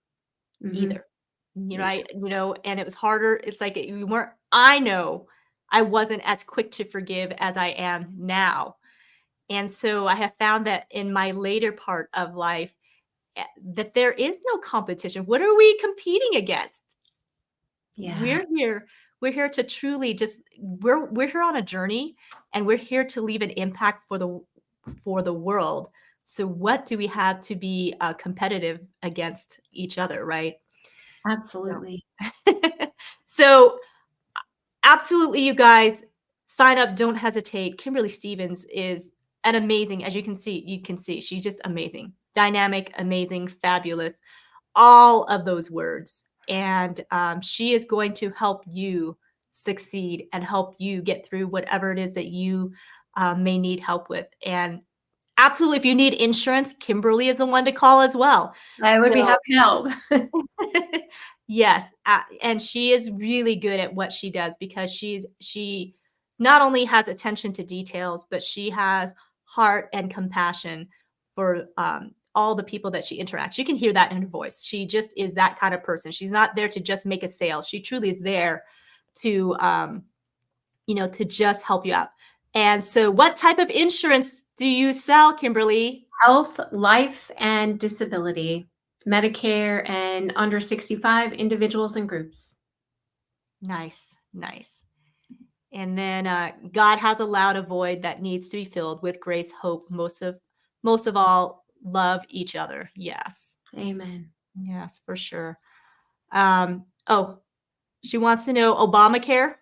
[SPEAKER 2] Mhm.
[SPEAKER 1] either.
[SPEAKER 2] Yeah,
[SPEAKER 1] And it was harder. It's like we weren't, I know I wasn't as quick to forgive as I am now. And so I have found that in my later part of life, that there is no competition. What are we competing against?
[SPEAKER 2] yeah,
[SPEAKER 1] We're here to truly just we're here on a journey, and we're here to leave an impact for the world. So what do we have to be competitive against each other, right?
[SPEAKER 2] absolutely.
[SPEAKER 1] So absolutely, you guys, sign up, don't hesitate. Kimberly Stevens is an amazing, as you can see, she's just amazing, dynamic, amazing, fabulous, all of those words. And she is going to help you succeed and help you get through whatever it is that you may need help with. And absolutely, if you need insurance, Kimberly is the one to call as well.
[SPEAKER 2] I would be
[SPEAKER 1] So
[SPEAKER 2] happy to help.
[SPEAKER 1] yes, and she is really good at what she does because she not only has attention to details, but she has heart and compassion for all the people that she interacts. You can hear that in her voice. She just is that kind of person. She's not there to just make a sale. She truly is there to to just help you out. And so, what type of insurance do you sell, Kimberly?
[SPEAKER 2] Health, life, and disability, Medicare, and under 65 individuals and groups.
[SPEAKER 1] Nice, nice. And then God has allowed a void that needs to be filled with grace, hope, most of all, love each other. Yes.
[SPEAKER 2] Amen.
[SPEAKER 1] Yes, for sure. Oh, she wants to know Obamacare.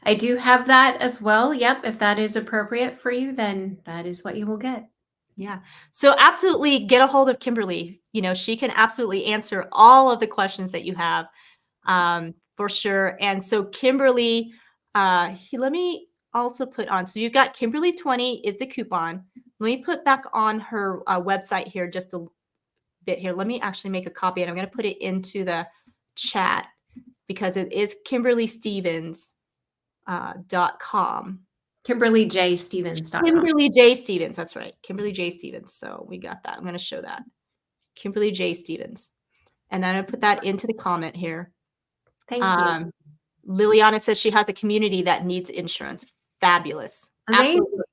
[SPEAKER 2] I do have that as well. Yep. If that is appropriate for you, then that is what you will get.
[SPEAKER 1] Yeah. So absolutely get a hold of Kimberly. She can absolutely answer all of the questions that you have, for sure. And so Kimberly, let me also put on. So you've got Kimberly 20 is the coupon. Let me put back on her website here just a bit here. Let me actually make a copy, and I'm going to put it into the chat because it is KimberlyStevens.com.
[SPEAKER 2] KimberlyJStevens.com.
[SPEAKER 1] Kimberly J. Stevens. That's right. Kimberly J. Stevens. So we got that. I'm going to show that. Kimberly J. Stevens. And then I put that into the comment here.
[SPEAKER 2] Thank you.
[SPEAKER 1] Liliana says she has a community that needs insurance. Fabulous.
[SPEAKER 2] Amazing.
[SPEAKER 1] Absolutely.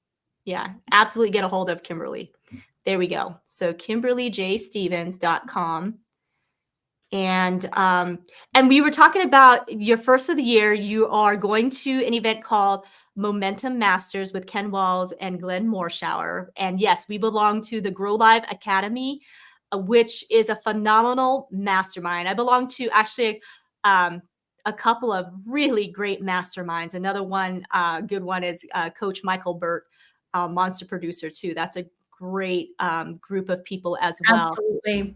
[SPEAKER 1] Yeah, absolutely get a hold of Kimberly. There we go. So KimberlyJStevens.com. And we were talking about your first of the year. You are going to an event called Momentum Masters with Ken Walls and Glenn Morshower. And yes, we belong to the Grow Live Academy, which is a phenomenal mastermind. I belong to actually a couple of really great masterminds. Another one, good one, is Coach Michael Burt, Monster Producer too. That's a great group of people as well.
[SPEAKER 2] Absolutely.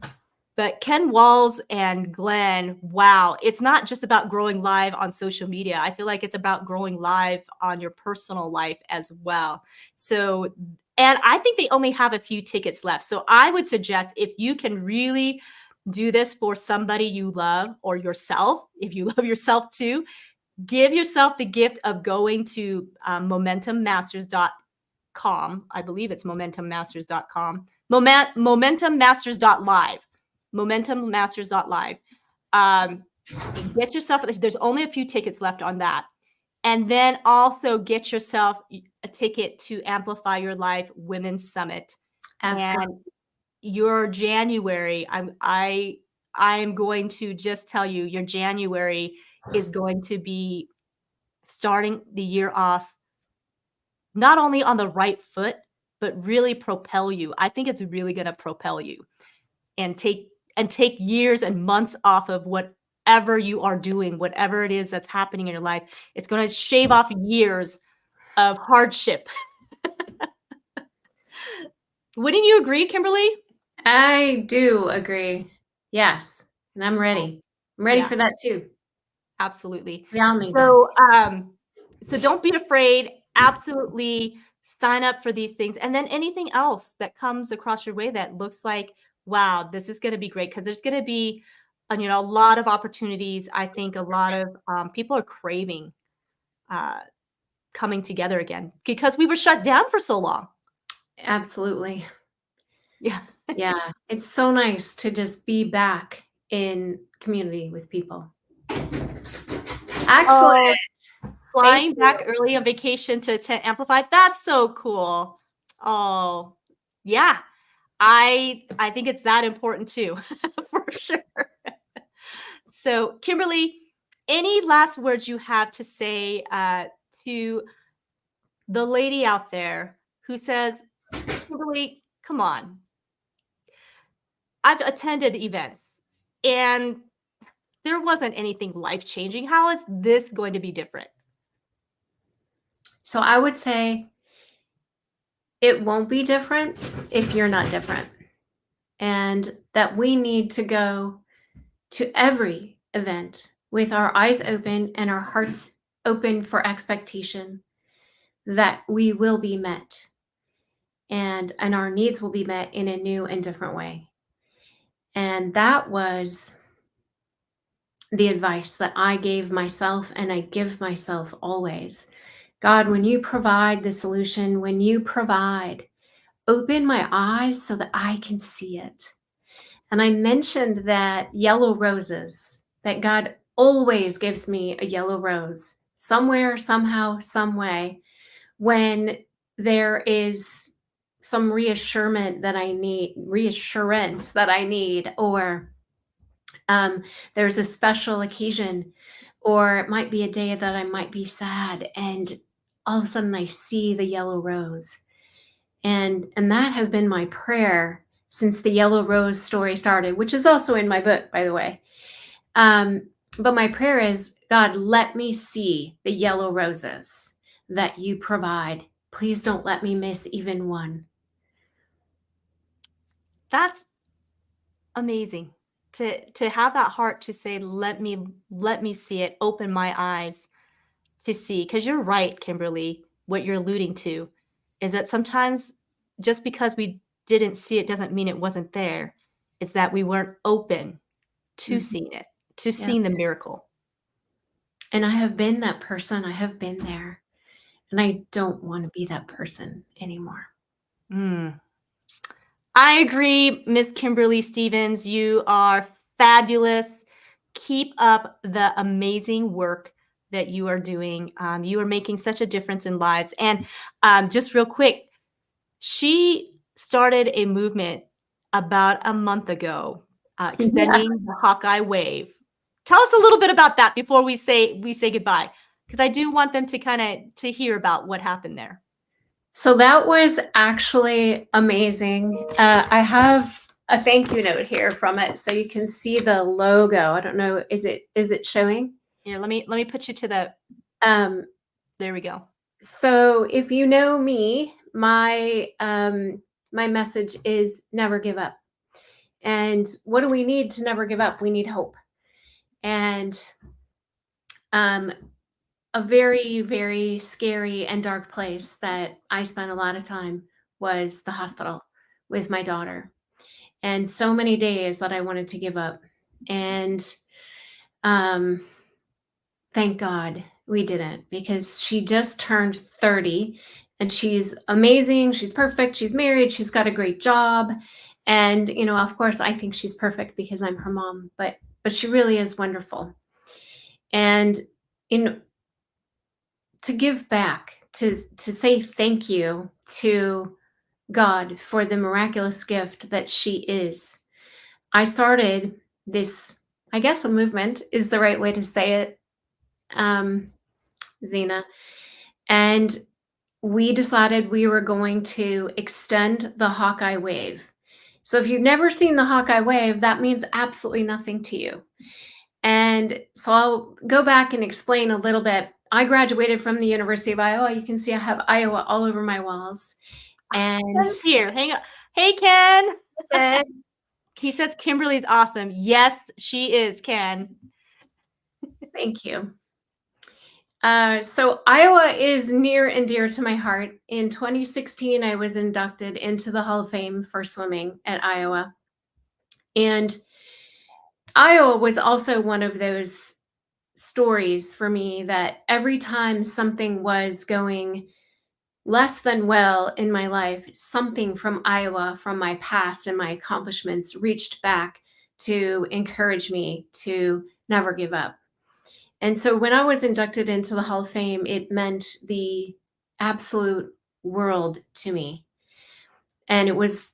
[SPEAKER 1] But Ken Walls and Glenn, wow, it's not just about growing live on social media. I feel like it's about growing live on your personal life as well. So, and I think they only have a few tickets left. So I would suggest, if you can really do this for somebody you love or yourself, if you love yourself too, give yourself the gift of going to momentummasters.com. I believe it's momentummasters.com. Momentummasters.live. Momentummasters.live. Get yourself, there's only a few tickets left on that. And then also get yourself a ticket to Amplify Your Life Women's Summit.
[SPEAKER 2] Absolutely.
[SPEAKER 1] And your January, I am going to just tell you, your January is going to be starting the year off not only on the right foot, but really propel you. I think it's really going to propel you and take and take years and months off of whatever you are doing, whatever it is that's happening in your life. It's going to shave off years of hardship. Wouldn't you agree, Kimberly?
[SPEAKER 2] I do agree. Yes. And I'm ready. I'm ready
[SPEAKER 1] Yeah,
[SPEAKER 2] for that too.
[SPEAKER 1] absolutely.
[SPEAKER 2] We all need that.
[SPEAKER 1] So don't be afraid. Absolutely sign up for these things. And then anything else that comes across your way that looks like, wow, this is going to be great, because there's going to be, a lot of opportunities. I think a lot of people are craving uh, coming together again because we were shut down for so long.
[SPEAKER 2] Absolutely.
[SPEAKER 1] Yeah.
[SPEAKER 2] Yeah. It's so nice to just be back in community with people. Excellent.
[SPEAKER 1] Oh,
[SPEAKER 2] Thank
[SPEAKER 1] flying
[SPEAKER 2] you.
[SPEAKER 1] back early on vacation to Amplify. That's so cool. Oh, yeah. I think it's that important too, for sure. So, Kimberly, any last words you have to say to the lady out there who says, Kimberly, come on, I've attended events and there wasn't anything life changing. How is this going to be different?
[SPEAKER 2] So I would say it won't be different if you're not different. And that we need to go to every event with our eyes open and our hearts open for expectation that we will be met and our needs will be met in a new and different way. And that was the advice that I gave myself and I give myself always. God, when you provide the solution, when you provide, open my eyes so that I can see it. And I mentioned that yellow roses, that God always gives me a yellow rose somewhere, somehow, some way, when there is some reassurance that I need, or there's a special occasion, or it might be a day that I might be sad, and all of a sudden I see the yellow rose. And that has been my prayer since the yellow rose story started, which is also in my book, by the way. But my prayer is, God, let me see the yellow roses that you provide. Please don't let me miss even one.
[SPEAKER 1] That's amazing to have that heart to say, let me see it, open my eyes to see. Because you're right, Kimberly, what you're alluding to is that sometimes just because we didn't see it doesn't mean it wasn't there. It's that we weren't open to
[SPEAKER 2] Mhm.
[SPEAKER 1] seeing it, to
[SPEAKER 2] Yeah.
[SPEAKER 1] seeing the miracle.
[SPEAKER 2] And I have been that person. I have been there. And I don't want to be that person anymore.
[SPEAKER 1] Mm. I agree, Miss Kimberly Stevens. You are fabulous. Keep up the amazing work that you are doing. You are making such a difference in lives. And just real quick, she started a movement about a month ago,
[SPEAKER 2] Yeah.
[SPEAKER 1] extending the Hawkeye wave. Tell us a little bit about that before we say goodbye, because I do want them to kind of to hear about what happened there.
[SPEAKER 2] So that was actually amazing. I have a thank you note here from it, so you can see the logo. I don't know, is it showing?
[SPEAKER 1] Here, let me put you to the.
[SPEAKER 2] Um,
[SPEAKER 1] There we go.
[SPEAKER 2] so if you know me, my message is never give up. And what do we need to never give up? We need hope. And um, a very, very scary and dark place that I spent a lot of time was the hospital with my daughter. And so many days that I wanted to give up. And um, thank God we didn't, because she just turned 30 and she's amazing. She's perfect. She's married. She's got a great job. And, of course, I think she's perfect because I'm her mom, but she really is wonderful. And in to give back, to say thank you to God for the miraculous gift that she is, I started this, I guess a movement is the right way to say it, um, Zena. And we decided we were going to extend the Hawkeye wave. So if you've never seen the Hawkeye wave, that means absolutely nothing to you. And so I'll go back and explain a little bit. I graduated from the University of Iowa. You can see I have Iowa all over my walls. And
[SPEAKER 1] Ken's here. Hang on. Hey, Ken.
[SPEAKER 2] then,
[SPEAKER 1] He says Kimberly's awesome. Yes, she is, Ken.
[SPEAKER 2] thank you. So Iowa is near and dear to my heart. In 2016, I was inducted into the Hall of Fame for swimming at Iowa. And Iowa was also one of those stories for me that every time something was going less than well in my life, something from Iowa, from my past and my accomplishments, reached back to encourage me to never give up. And so when I was inducted into the Hall of Fame, it meant the absolute world to me. And it was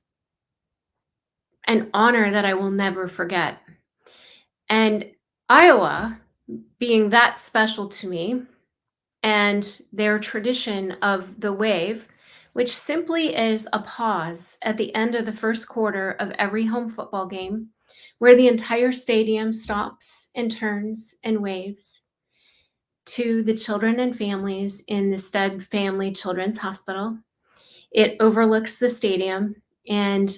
[SPEAKER 2] an honor that I will never forget. And Iowa, being that special to me, and their tradition of the wave, which simply is a pause at the end of the first quarter of every home football game, where the entire stadium stops and turns and waves to the children and families in the Stead Family Children's Hospital. It overlooks the stadium, and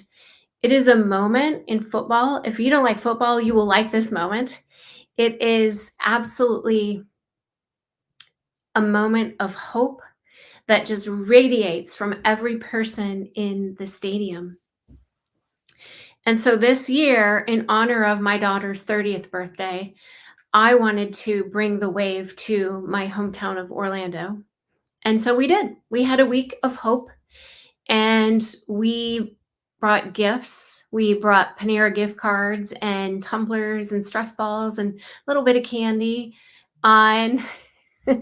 [SPEAKER 2] it is a moment in football. If you don't like football, you will like this moment. It is absolutely a moment of hope that just radiates from every person in the stadium. And so this year, in honor of my daughter's 30th birthday, I wanted to bring the wave to my hometown of Orlando. And so we did. We had a week of hope, and we brought gifts. We brought Panera gift cards and tumblers and stress balls and a little bit of candy on a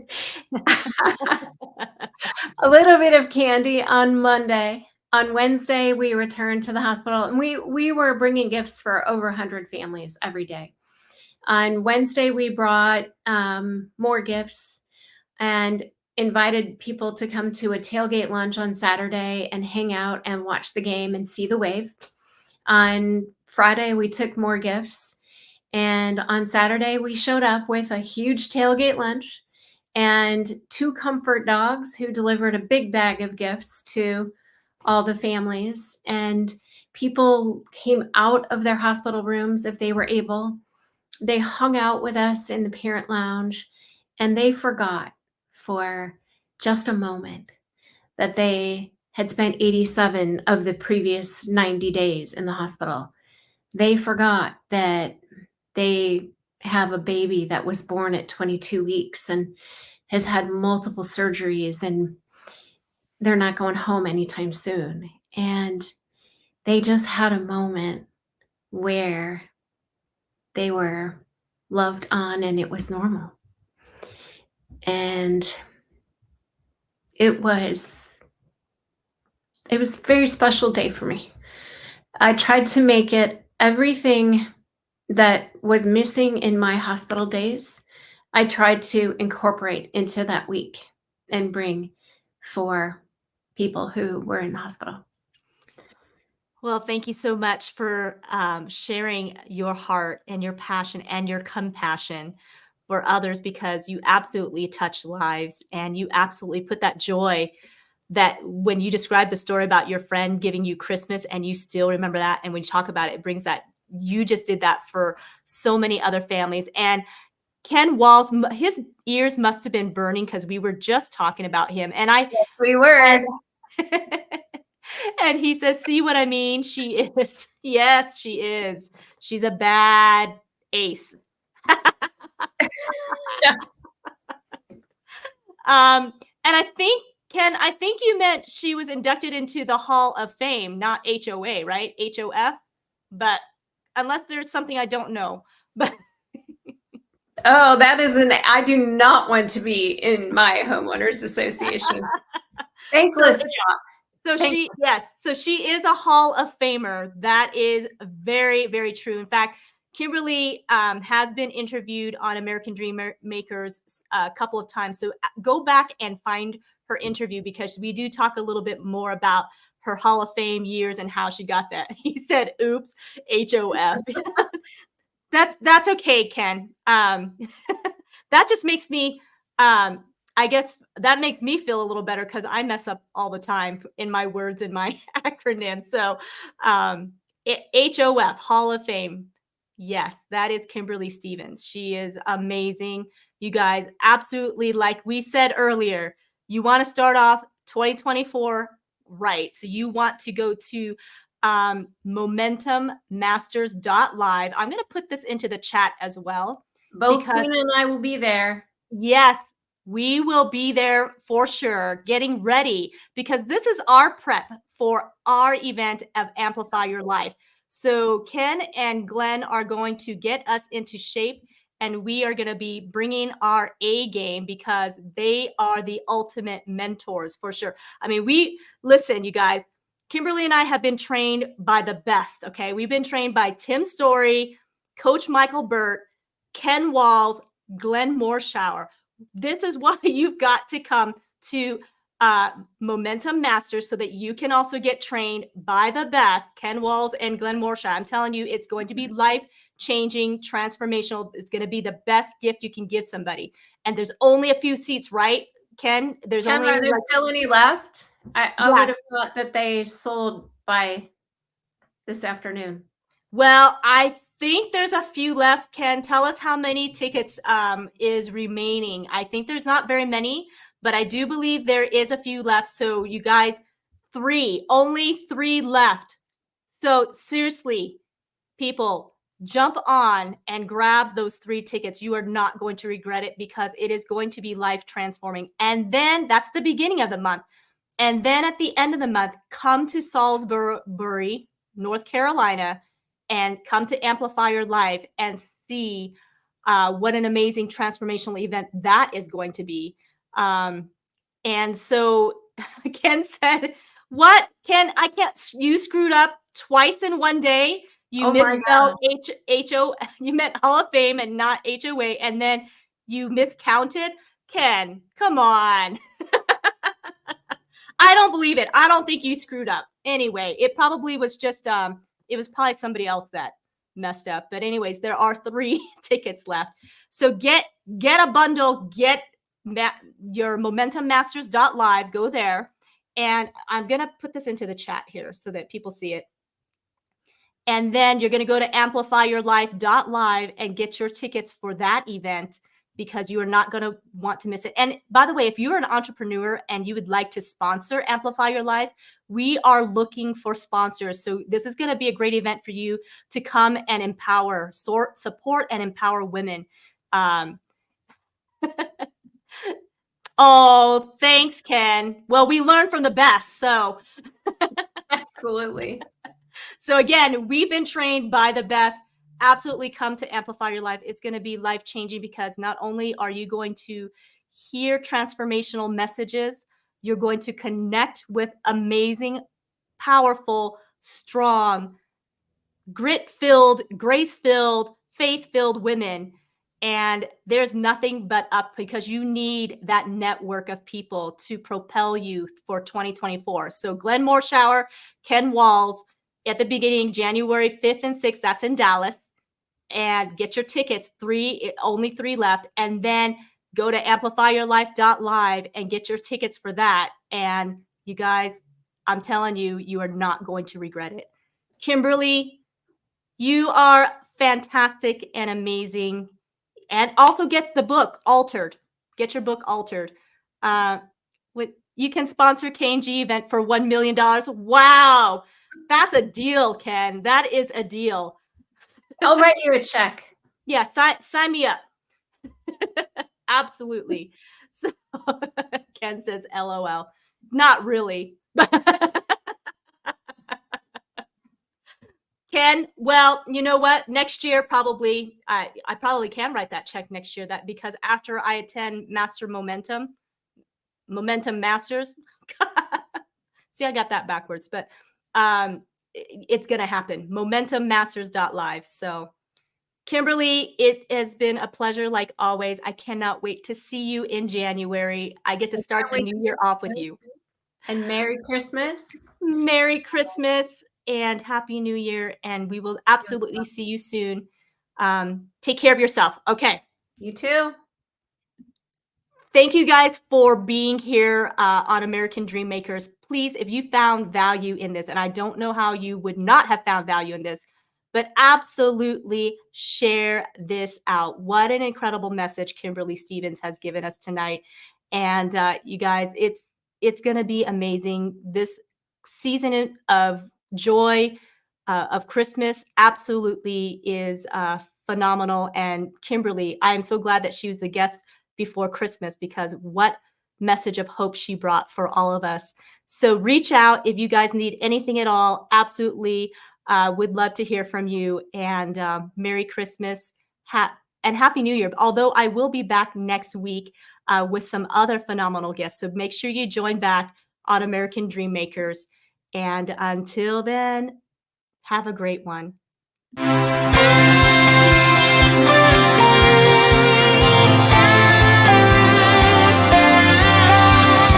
[SPEAKER 2] little bit of candy on Monday. On Wednesday, we returned to the hospital, and we were bringing gifts for over 100 families every day. On Wednesday, we brought more gifts and invited people to come to a tailgate lunch on Saturday and hang out and watch the game and see the wave. On Friday, we took more gifts. And on Saturday, we showed up with a huge tailgate lunch and 2 comfort dogs who delivered a big bag of gifts to all the families. And people came out of their hospital rooms if they were able. They hung out with us in the parent lounge, and they forgot for just a moment that they had spent 87 of the previous 90 days in the hospital. They forgot that they have a baby that was born at 22 weeks and has had multiple surgeries, and they're not going home anytime soon. And they just had a moment where they were loved on and it was normal. And it was a very special day for me. I tried to make it everything that was missing in my hospital days. I tried to incorporate into that week and bring for people who were in the hospital.
[SPEAKER 1] Well, thank you so much for sharing your heart and your passion and your compassion for others, because you absolutely touch lives and you absolutely put that joy that when you describe the story about your friend giving you Christmas and you still remember that. And when you talk about it, it brings that you just did that for so many other families. And Ken Walls, his ears must have been burning because we were just talking about him. And
[SPEAKER 2] Yes, we were.
[SPEAKER 1] and he says, see what I mean? She is. Yes, she is. She's a bad ace. And I think, Ken, I think you meant she was inducted into the Hall of Fame, not HOA, right? HOF. But unless there's something I don't know. But
[SPEAKER 2] Oh, I do not want to be in my homeowners association. Thankless job.
[SPEAKER 1] So she is a Hall of Famer. That is very, very true. In fact, Kimberly has been interviewed on American Dream Makers a couple of times. So go back and find her interview, because we do talk a little bit more about her Hall of Fame years and how she got that. He said, "Oops, HOF." That's okay, Ken. That just makes me, I guess that makes me feel a little better because I mess up all the time in my words and my acronyms. So, HOF, Hall of Fame. Yes, that is Kimberly Stevens. She is amazing. You guys, absolutely, like we said earlier, you want to start off 2024 right. So you want to go to momentummasters.live. I'm going to put this into the chat as well
[SPEAKER 2] Both
[SPEAKER 1] because
[SPEAKER 2] Cena and I will be there.
[SPEAKER 1] yes, we will be there for sure, getting ready because this is our prep for our event of Amplify Your Life. So Ken and Glenn are going to get us into shape and we are going to be bringing our A game because they are the ultimate mentors for sure. I mean, listen, you guys, Kimberly and I have been trained by the best, okay? We've been trained by Tim Story, Coach Michael Burt, Ken Walls, Glenn Morshower. This is why you've got to come to Momentum Masters so that you can also get trained by the best, Ken Walls and Glenn Morshower. I'm telling you, it's going to be life-changing, transformational. It's going to be the best gift you can give somebody. And there's only a few seats, right, Ken? There's
[SPEAKER 2] Ken,
[SPEAKER 1] only
[SPEAKER 2] are there still any left? I
[SPEAKER 1] Yeah.
[SPEAKER 2] would have thought that they sold by this afternoon.
[SPEAKER 1] Well, I think there's a few left. Ken, tell us how many tickets is remaining. I think there's not very many, but I do believe there is a few left. So you guys, only 3 left. So seriously, people, jump on and grab those 3 tickets. You are not going to regret it because it is going to be life transforming. And then that's the beginning of the month. And then at the end of the month, come to Salisbury, North Carolina, and come to Amplify Your Life and see what an amazing transformational event that is going to be. And so Ken said, "What, Ken? I can't. You screwed up twice in one day. You
[SPEAKER 2] Oh my
[SPEAKER 1] misspelled HO. You meant Hall of Fame and not HOA, and then you miscounted. Ken, come on." I don't believe it. I don't think you screwed up. Anyway, it probably was just it was probably somebody else that messed up. But anyways, there are 3 tickets left. So get a bundle, get your momentummasters.live, go there. And I'm going to put this into the chat here so that people see it. And then you're going to go to amplifyyourlife.live and get your tickets for that event because you are not going to want to miss it. And by the way, if you're an entrepreneur and you would like to sponsor Amplify Your Life, we are looking for sponsors. So this is going to be a great event for you to come and empower, support and empower women. Oh, thanks, Ken. Well, we learn from the best. So
[SPEAKER 2] Absolutely.
[SPEAKER 1] So again, we've been trained by the best. Absolutely come to Amplify Your Life. It's going to be life-changing because not only are you going to hear transformational messages, you're going to connect with amazing, powerful, strong, grit-filled, grace-filled, faith-filled women. And there's nothing but up because you need that network of people to propel you for 2024. So Glenn Morshower, Ken Walls, at the beginning, January 5th and 6th, that's in Dallas. And get your tickets, only 3 left. And then go to amplifyyourlife.live and get your tickets for that. And you guys, I'm telling you, you are not going to regret it. Kimberly, you are fantastic and amazing. And also get the book Altered. Get your book Altered. You can sponsor K&G event for $1 million. Wow. That's a deal, Ken. That is a deal.
[SPEAKER 2] I'll write you a check.
[SPEAKER 1] Yeah, sign me up. Absolutely. So Ken says, LOL. Not really. Ken, well, you know what? Next year, probably, I probably can write that check next year. That because after I attend Momentum Masters. See, I got that backwards, but it's going to happen. Momentummasters.live. So, Kimberly, it has been a pleasure like always. I cannot wait to see you in January. I get to start the new year off with you.
[SPEAKER 2] And Merry Christmas.
[SPEAKER 1] Merry Christmas and Happy New Year. And we will absolutely see you soon. Take care of yourself. Okay.
[SPEAKER 2] You too.
[SPEAKER 1] Thank you guys for being here on American Dream Makers. Please, if you found value in this, and I don't know how you would not have found value in this, but absolutely share this out. What an incredible message Kimberly Stevens has given us tonight. And you guys, it's going to be amazing. This season of joy, of Christmas, absolutely is phenomenal. And Kimberly, I am so glad that she was the guest before Christmas, because what message of hope she brought for all of us. So reach out if you guys need anything at all. Absolutely would love to hear from you. And Merry Christmas and Happy New Year. Although I will be back next week with some other phenomenal guests. So make sure you join back on American Dream Makers. And until then, have a great one.